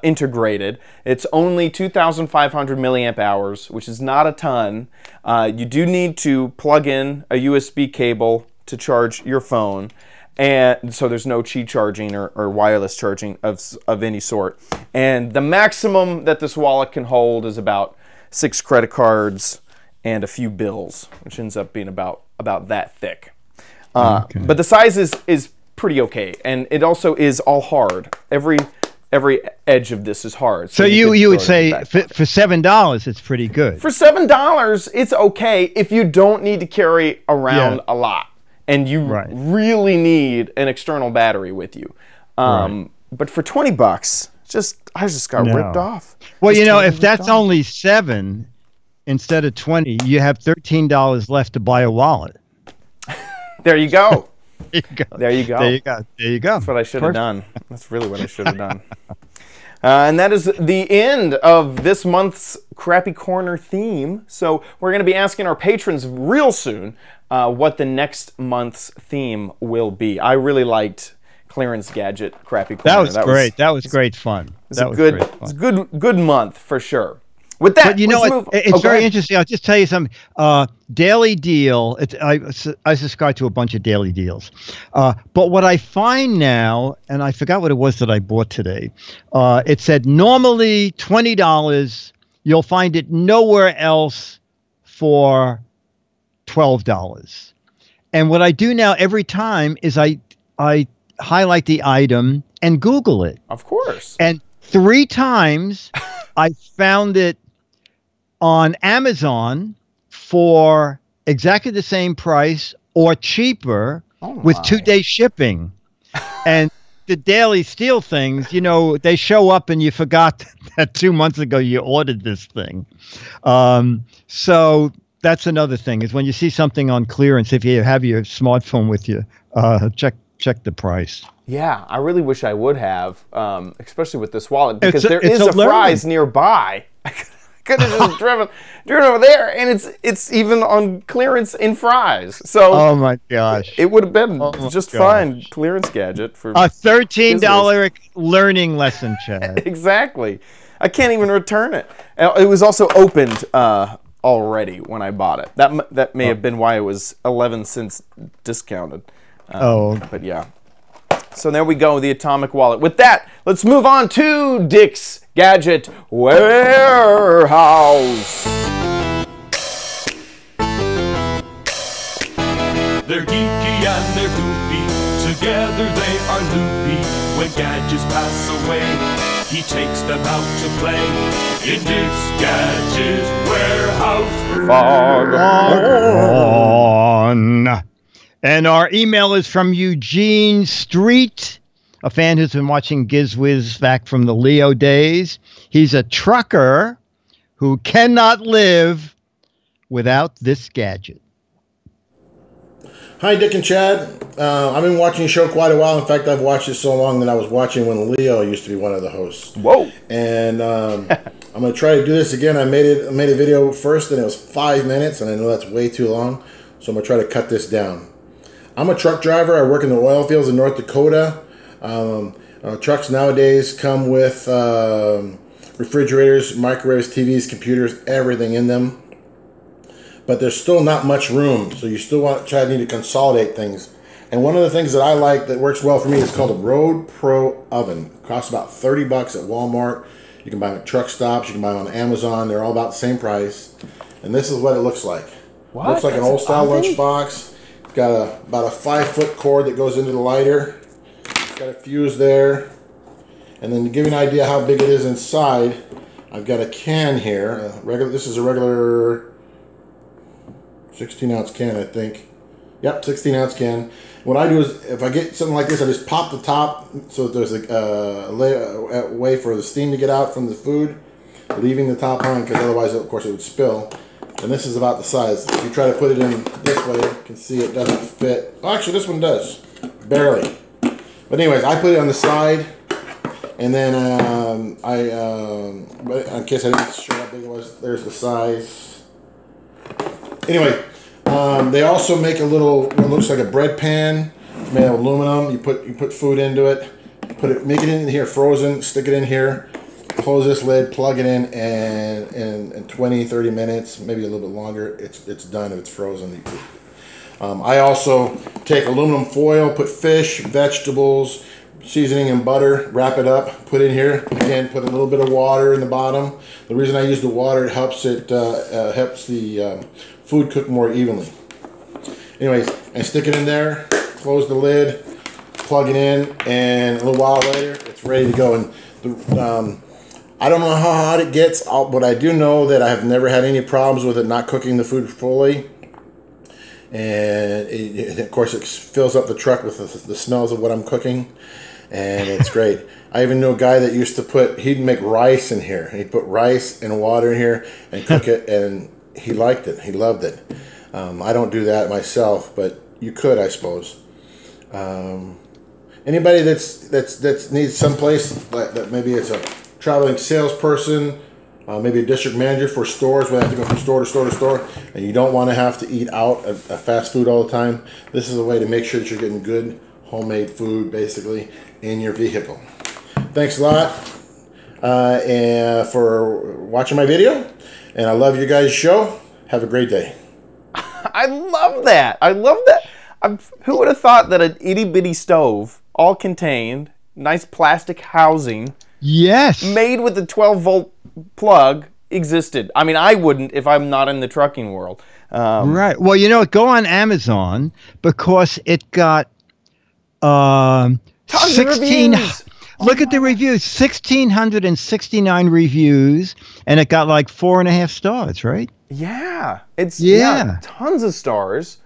S2: integrated. It's only 2,500 milliamp hours, which is not a ton. You do need to plug in a USB cable to charge your phone, and so there's no Qi charging or wireless charging of any sort. And the maximum that this wallet can hold is about 6 credit cards and a few bills, which ends up being about that thick. But the size is pretty okay, and it also is all hard. Every edge of this is hard.
S1: So you would say for $7 it's pretty good.
S2: For $7 it's okay if you don't need to carry around a lot and you really need an external battery with you. But for $20, I just got ripped off.
S1: Well, if that's only 7 instead of 20, you have $13 left to buy a wallet.
S2: There you go.
S1: There you go.
S2: There you go.
S1: There you go. There you go.
S2: That's what I should have done. That's really what I should have done. And that is the end of this month's Crappy Corner theme. So we're going to be asking our patrons real soon what the next month's theme will be. I really liked Clearance Gadget Crappy Corner.
S1: That was great. That was great fun. That was great fun.
S2: It's a good month for sure. With that,
S1: but you know what? It's very interesting. I'll just tell you something. Daily Deal. I subscribe to a bunch of daily deals. But what I find now, and I forgot what it was that I bought today. It said normally $20. You'll find it nowhere else for $12. And what I do now every time is I highlight the item and Google it.
S2: Of course.
S1: And 3 times I found it on Amazon for exactly the same price or cheaper with 2-day shipping. And the daily steal things, you know, they show up and you forgot that 2 months ago you ordered this thing. So that's another thing is when you see something on clearance, if you have your smartphone with you, check the price.
S2: Yeah, I really wish I would have, especially with this wallet, because there is a Fry's nearby. I could have just driven over there, and it's even on clearance in Fry's. So
S1: oh my gosh,
S2: it would have been just fine Clearance Gadget for
S1: a $13 learning lesson, Chad.
S2: Exactly. I can't even return it. It was also opened already when I bought it. That may have been why it was 11 cents discounted. But yeah. So there we go, the Atomic Wallet. With that, let's move on to Dick's Gadget Warehouse.
S10: They're geeky and they're goofy, together they are loopy. When gadgets pass away, he takes them out to play in Dick's Gadget Warehouse.
S1: Fog on. And our email is from Eugene Street, a fan who's been watching Giz Wiz back from the Leo days. He's a trucker who cannot live without this gadget.
S11: Hi, Dick and Chad. I've been watching the show quite a while. In fact, I've watched it so long that I was watching when Leo used to be one of the hosts.
S2: Whoa!
S11: And I'm going to try to do this again. I made a video first, and it was 5 minutes, and I know that's way too long, so I'm going to try to cut this down. I'm a truck driver. I work in the oil fields in North Dakota. Trucks nowadays come with refrigerators, microwaves, TVs, computers, everything in them. But there's still not much room, so you still need to consolidate things. And one of the things that I like that works well for me is called a Road Pro oven. It costs about $30 at Walmart. You can buy them at truck stops. You can buy them on Amazon. They're all about the same price. And this is what it looks like. What? It looks like an old-style lunchbox. It's got about a 5-foot cord that goes into the lighter. It's got a fuse there. And then to give you an idea how big it is inside, I've got a can here. This is a regular 16-ounce can, I think. Yep, 16-ounce can. What I do is, if I get something like this, I just pop the top so that there's a way for the steam to get out from the food, leaving the top on, because otherwise, of course, it would spill. And this is about the size. If you try to put it in this way, you can see it doesn't fit. Oh, actually, this one does. Barely. But anyways, I put it on the side, and then in case I didn't show how big it was, there's the size. Anyway, they also make a little, what looks like a bread pan made of aluminum. You put food into it, make it in here frozen, stick it in here, close this lid, plug it in, and in 20-30 minutes, maybe a little bit longer, it's done if it's frozen. I also take aluminum foil, put fish, vegetables, seasoning and butter, wrap it up, put in here. Again, put a little bit of water in the bottom. The reason I use the water, it helps the food cook more evenly. Anyways, I stick it in there, close the lid, plug it in, and a little while later, it's ready to go. And I don't know how hot it gets, but I do know that I have never had any problems with it not cooking the food fully. And of course, it fills up the truck with the smells of what I'm cooking, and it's great. I even knew a guy that used to he'd make rice in here. He'd put rice and water in here and cook it, and he liked it. He loved it. I don't do that myself, but you could, I suppose. Anybody that's needs someplace that maybe it's a traveling salesperson, maybe a district manager for stores where they have to go from store to store to store, and you don't want to have to eat out at fast food all the time. This is a way to make sure that you're getting good homemade food, basically, in your vehicle. Thanks a lot and for watching my video, and I love your guys' show. Have a great day.
S2: I love that. I love that. Who would have thought that an itty-bitty stove, all contained, nice plastic housing,
S1: yes,
S2: made with a 12-volt plug, existed? I mean, I wouldn't if I'm not in the trucking world.
S1: Right. Well, you know, go on Amazon because it got 16. Look at the reviews. 1,669 reviews, and it got like 4.5 stars. Right?
S2: Yeah. It's tons of stars.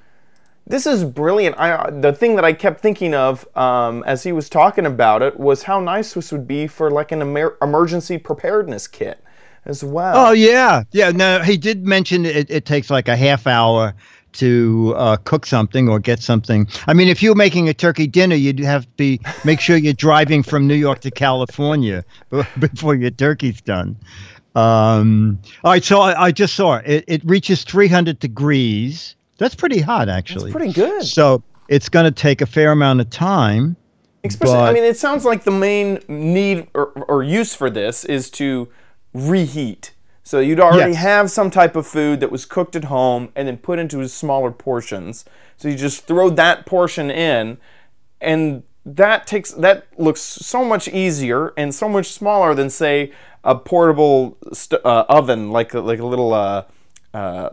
S2: This is brilliant. The thing that I kept thinking of as he was talking about it was how nice this would be for like an emergency preparedness kit as well.
S1: Oh, yeah. Yeah, no, he did mention it takes like a half hour to cook something or get something. I mean, if you're making a turkey dinner, you'd have to make sure you're driving from New York to California before your turkey's done. All right, so I just saw it. It reaches 300 degrees. That's pretty hot, actually.
S2: That's pretty good.
S1: So it's going to take a fair amount of time.
S2: Especially, I mean, it sounds like the main need or use for this is to reheat. So you'd already have some type of food that was cooked at home and then put into smaller portions. So you just throw that portion in, and that looks so much easier and so much smaller than, say, a portable oven, like a little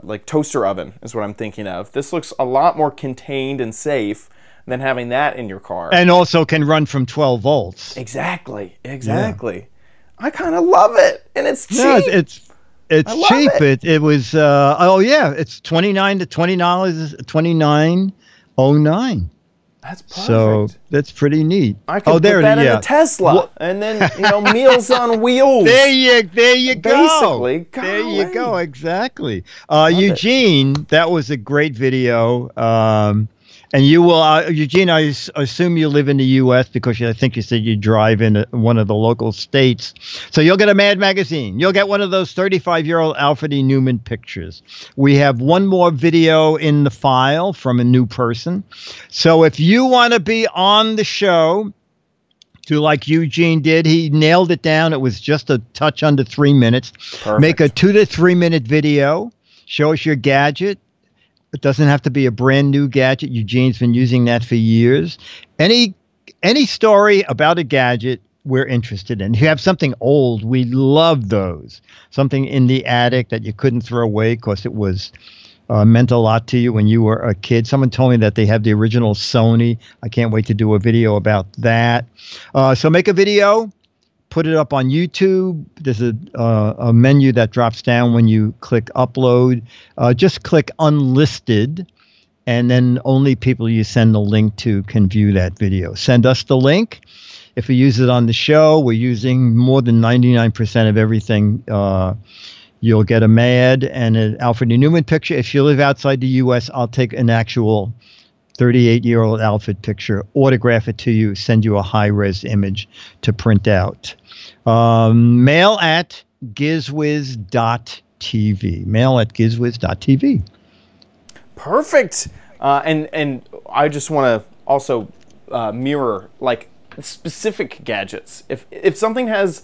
S2: like toaster oven is what I'm thinking of. This looks a lot more contained and safe than having that in your car.
S1: And also can run from 12 volts.
S2: Exactly. Yeah. I kind of love it, and it's cheap.
S1: No, it's cheap. It was it's $29 to $29.09.
S2: That's perfect.
S1: So that's pretty neat.
S2: I could put that in a Tesla, and then Meals on Wheels.
S1: There you go.
S2: Basically,
S1: there you go. Exactly. Eugene, that was a great video. And you will, Eugene, I assume you live in the U.S. because I think you said you drive in one of the local states. So you'll get a Mad magazine. You'll get one of those 35-year-old Alfred E. Newman pictures. We have one more video in the file from a new person. So if you want to be on the show, do like Eugene did, he nailed it down. It was just a touch under 3 minutes.
S2: Perfect.
S1: Make a 2 to 3 minute video. Show us your gadget. It doesn't have to be a brand new gadget. Eugene's been using that for years. Any story about a gadget we're interested in. If you have something old, we love those. Something in the attic that you couldn't throw away because it was meant a lot to you when you were a kid. Someone told me that they have the original Sony. I can't wait to do a video about that. So make a video. Put it up on YouTube. There's a menu that drops down when you click upload. Just click unlisted, and then only people you send the link to can view that video. Send us the link. If we use it on the show, we're using more than 99% of everything. You'll get a Mad and an Alfred E. Newman picture. If you live outside the U.S., I'll take an actual 38-year-old Alfred picture, autograph it to you, send you a high-res image to print out. Mail at gizwiz.tv. Mail at gizwiz.tv.
S2: Perfect. And I just want to also mirror like specific gadgets. If something has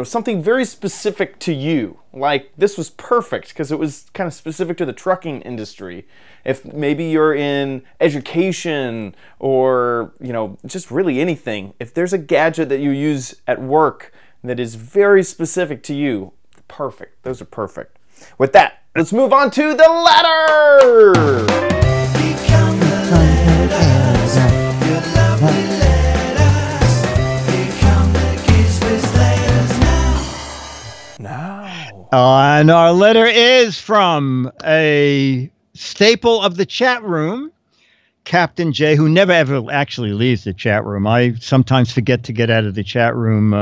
S2: something very specific to you, like this was perfect because it was kind of specific to the trucking industry. If maybe you're in education or just really anything, if there's a gadget that you use at work that is very specific to you, perfect. Those are perfect. With that, let's move on to the letter.
S3: Become the letters. Your lovely letters. Become the Giz Wiz letters now.
S1: And our letter is from a staple of the chat room, Captain J, who never ever actually leaves the chat room. I sometimes forget to get out of the chat room,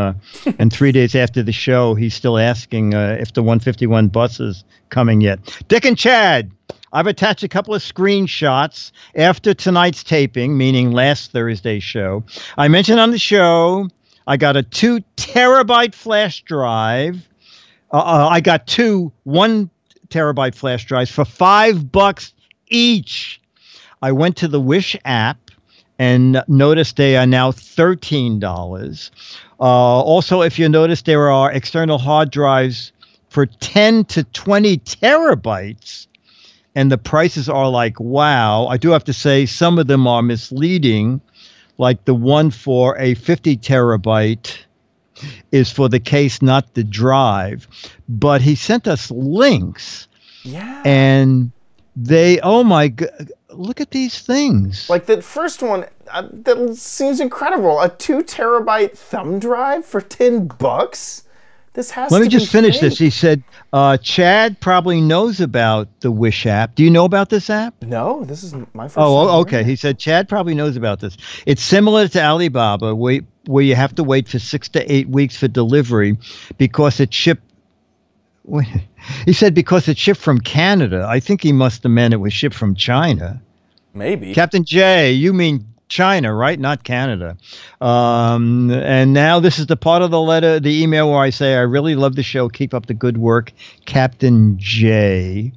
S1: and 3 days after the show, he's still asking if the 151 bus is coming yet. Dick and Chad, I've attached a couple of screenshots after tonight's taping, meaning last Thursday's show. I mentioned on the show I got a 2 terabyte flash drive. I got 2 1 terabyte flash drives for $5 each. I went to the Wish app and noticed they are now $13. Also, if you notice, there are external hard drives for 10 to 20 terabytes, and the prices are like, wow. I do have to say some of them are misleading, like the one for a 50 terabyte is for the case, not the drive. But he sent us links.
S2: Yeah.
S1: And they, oh my God, look at these things.
S2: Like the first one, that seems incredible. A 2 terabyte thumb drive for $10? This has
S1: Let
S2: to
S1: me just
S2: be
S1: finish
S2: fake.
S1: this. He said, Chad probably knows about the Wish app. Do you know about this app?
S2: No, this is my first
S1: Oh,
S2: time
S1: okay.
S2: hearing it.
S1: He said Chad probably knows about this. It's similar to Alibaba, where you have to wait for 6 to 8 weeks for delivery because it shipped. He said because it shipped from Canada. I think he must have meant it was shipped from China.
S2: Maybe.
S1: Captain J, you mean China, right? Not Canada. And now this is the part of the letter, the email where I say, I really love the show. Keep up the good work, Captain J.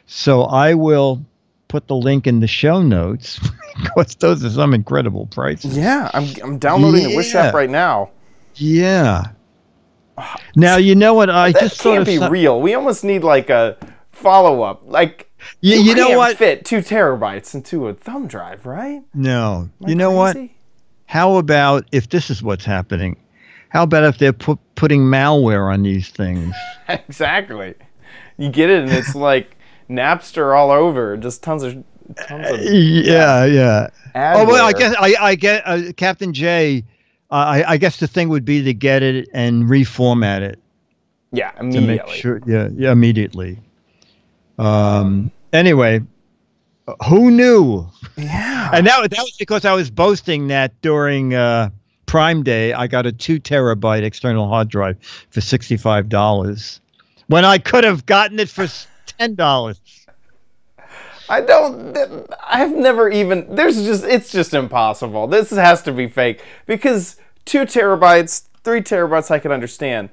S1: So I will put the link in the show notes because those are some incredible prices.
S2: Yeah, I'm downloading the Wish app right now.
S1: Yeah. Now, you know what? I
S2: That
S1: just thought
S2: can't
S1: of
S2: be real. We almost need like a follow-up. Like,
S1: you know
S2: can't
S1: what?
S2: fit 2 terabytes into a thumb drive, right?
S1: No.
S2: Am I
S1: You know what?
S2: crazy?
S1: How about if this is what's happening? How about if they're putting malware on these things?
S2: Exactly. You get it, and it's like Napster all over. Just tons of
S1: Yeah. Oh well, I
S2: adware.
S1: guess I get Captain J. I guess the thing would be to get it and reformat it
S2: Yeah,
S1: to
S2: immediately.
S1: make sure. Yeah, immediately. Anyway, who knew?
S2: Yeah.
S1: And that was because I was boasting that during Prime Day I got a 2 terabyte external hard drive for $65 when I could have gotten it for $10.
S2: I've never even, it's just impossible. This has to be fake because 2 terabytes, 3 terabytes I can understand.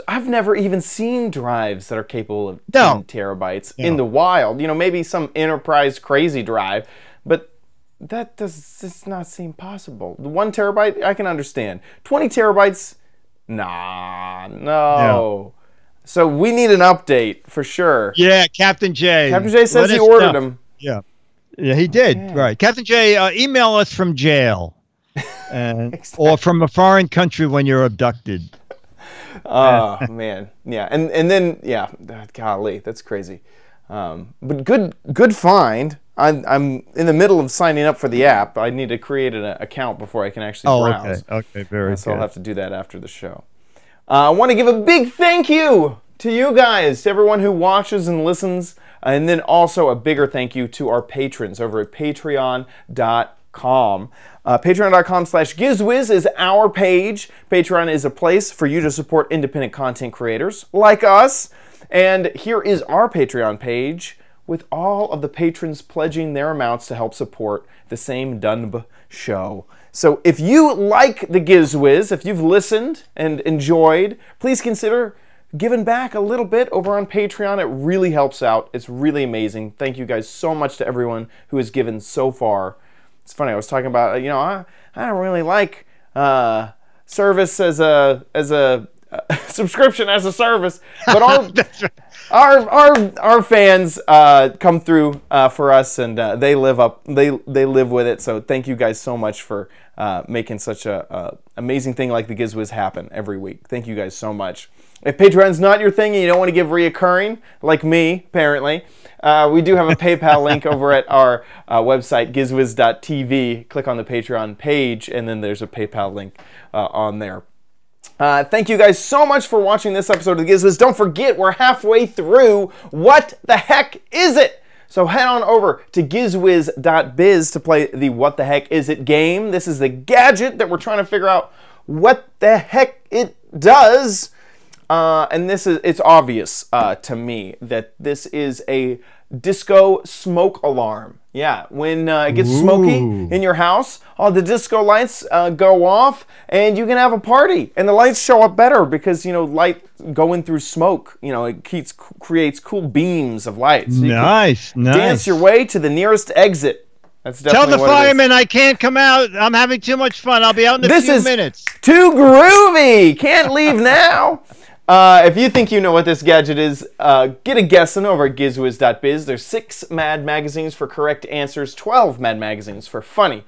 S2: I've never even seen drives that are capable of 10 terabytes in the wild. You know, maybe some enterprise crazy drive, but that does not seem possible. The 1 terabyte, I can understand. 20 terabytes, nah, no. So we need an update for sure.
S1: Yeah, Captain J.
S2: Captain J says
S1: Let
S2: he
S1: us
S2: ordered
S1: know.
S2: them.
S1: Yeah, he did.
S2: Okay.
S1: Right, Captain J. Email us from jail, or from a foreign country when you're abducted.
S2: Oh man, yeah, and then yeah, golly, that's crazy. But good find. I'm in the middle of signing up for the app. I need to create an account before I can actually browse.
S1: Okay, very
S2: So
S1: good.
S2: I'll have to do that after the show. I want to give a big thank you to you guys, to everyone who watches and listens, and then also a bigger thank you to our patrons over at patreon.com. Patreon.com/GizWiz is our page. Patreon is a place for you to support independent content creators like us. And here is our Patreon page with all of the patrons pledging their amounts to help support the Same Dunb show. So if you like the Giz Wiz, if you've listened and enjoyed, please consider giving back a little bit over on Patreon. It really helps out. It's really amazing. Thank you guys so much to everyone who has given so far. It's funny, I was talking about, you know, I don't really like service as a subscription as a service, but our fans come through for us, and they live with it. So thank you guys so much for making such a amazing thing like the Giz Wiz happen every week. Thank you guys so much. If Patreon's not your thing and you don't want to give reoccurring, like me, apparently, we do have a PayPal link over at our website, gizwiz.tv. Click on the Patreon page, and then there's a PayPal link on there. Thank you guys so much for watching this episode of the Giz Wiz. Don't forget, we're halfway through What the Heck Is It? So head on over to gizwiz.biz to play the What the Heck Is It game. This is the gadget that we're trying to figure out what the heck it does. and it's obvious to me that this is a disco smoke alarm. Yeah, when it gets smoky in your house, all the disco lights go off, and you can have a party. And the lights show up better because, light going through smoke, it creates cool beams of light. So
S1: nice.
S2: Dance your way to the nearest exit. That's definitely
S1: Tell the fireman I can't come out. I'm having too much fun. I'll be out in a few minutes.
S2: Too groovy. Can't leave now. If you think you know what this gadget is, get a guessing over at gizwiz.biz. There's 6 Mad magazines for correct answers, 12 Mad magazines for funny,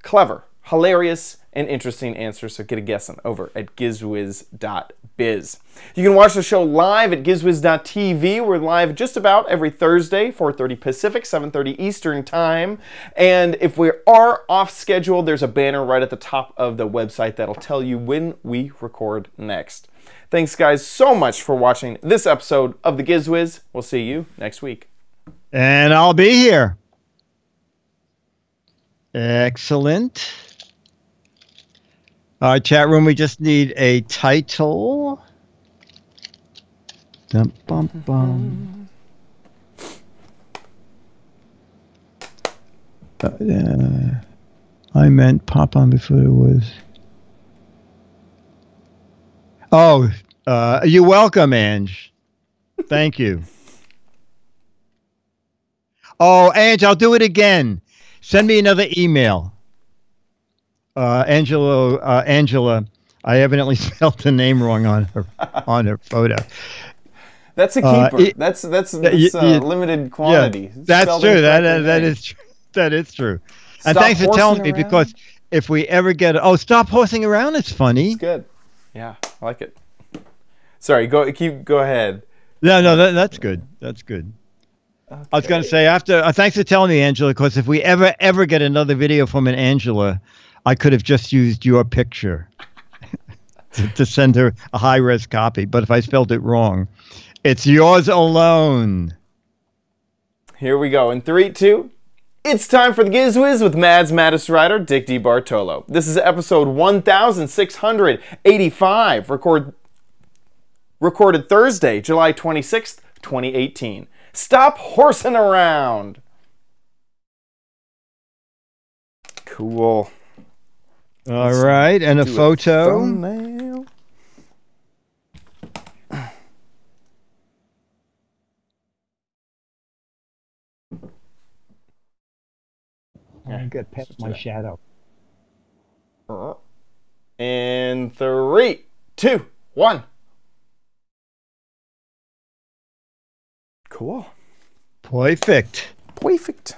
S2: clever, hilarious, and interesting answers. So get a guessing over at gizwiz.biz. You can watch the show live at gizwiz.tv. We're live just about every Thursday, 4:30 Pacific, 7:30 Eastern Time. And if we are off schedule, there's a banner right at the top of the website that'll tell you when we record next. Thanks, guys, so much for watching this episode of the Giz Wiz. We'll see you next week.
S1: And I'll be here. Excellent. All right, chat room, we just need a title. Dum, bum, bum. I meant pop on before it was... Oh, you're welcome, Ange. Thank you. Oh, Ange, I'll do it again. Send me another email. Angela, I evidently spelled the name wrong on her photo.
S2: That's a keeper. That's limited quantity.
S1: Yeah, that's true. That is true. And thanks for telling me, because if we ever get stop horsing around. It's funny.
S2: It's good. Yeah, I like it. Sorry, go ahead.
S1: No, that's good. That's good. Okay. I was going to say, after thanks for telling me, Angela, because if we ever get another video from an Angela, I could have just used your picture to send her a high-res copy. But if I spelled it wrong, it's yours alone.
S2: Here we go. In 3, 2. It's time for the Giz Wiz with Mad's Maddest Writer, Dick D. Bartolo. This is episode 1685, recorded Thursday, July 26th, 2018. Stop horsing around. Cool.
S1: All right, and a photo.
S2: Thumbnail.
S1: I'll get past my shadow.
S2: In 3, 2, 1. Cool.
S1: Perfect.
S2: Perfect.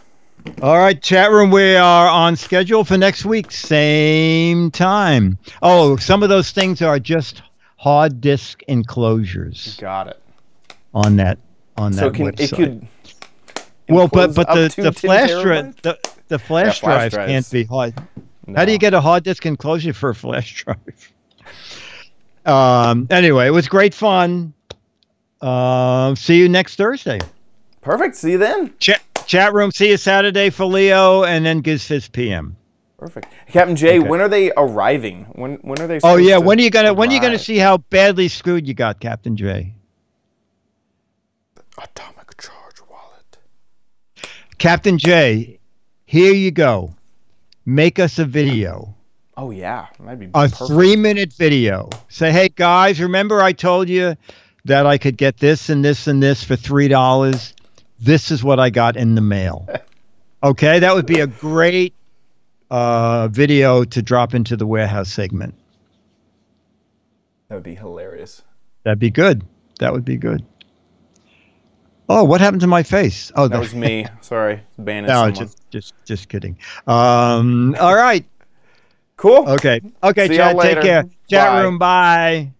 S1: All right, chat room, we are on schedule for next week, same time. Oh, some of those things are just hard disk enclosures.
S2: Got it.
S1: On that website.
S2: It could.
S1: Well, but the flash drive the flash drives can't be hard. No. How do you get a hard disk enclosure for a flash drive? Anyway, it was great fun. See you next Thursday.
S2: Perfect. See you then.
S1: Chat room. See you Saturday for Leo, and then Giz Fizz PM.
S2: Perfect. Captain Jay, when are they arriving? When are they?
S1: Oh yeah, when are you gonna see how badly screwed you got, Captain Jay?
S2: Atomic charge wallet.
S1: Captain Jay, here you go. Make us a video.
S2: Oh yeah, that'd be
S1: a 3-minute video. Say, hey guys, remember I told you that I could get this and this and this for $3? This is what I got in the mail. Okay, that would be a great video to drop into the warehouse segment.
S2: That would be hilarious.
S1: That'd be good. That would be good. Oh, what happened to my face? Oh,
S2: that was me. Sorry, banning
S1: someone. Just kidding. All right.
S2: Cool.
S1: Okay,
S2: See
S1: Chad.
S2: y'all later.
S1: Take care. Chat room. Bye.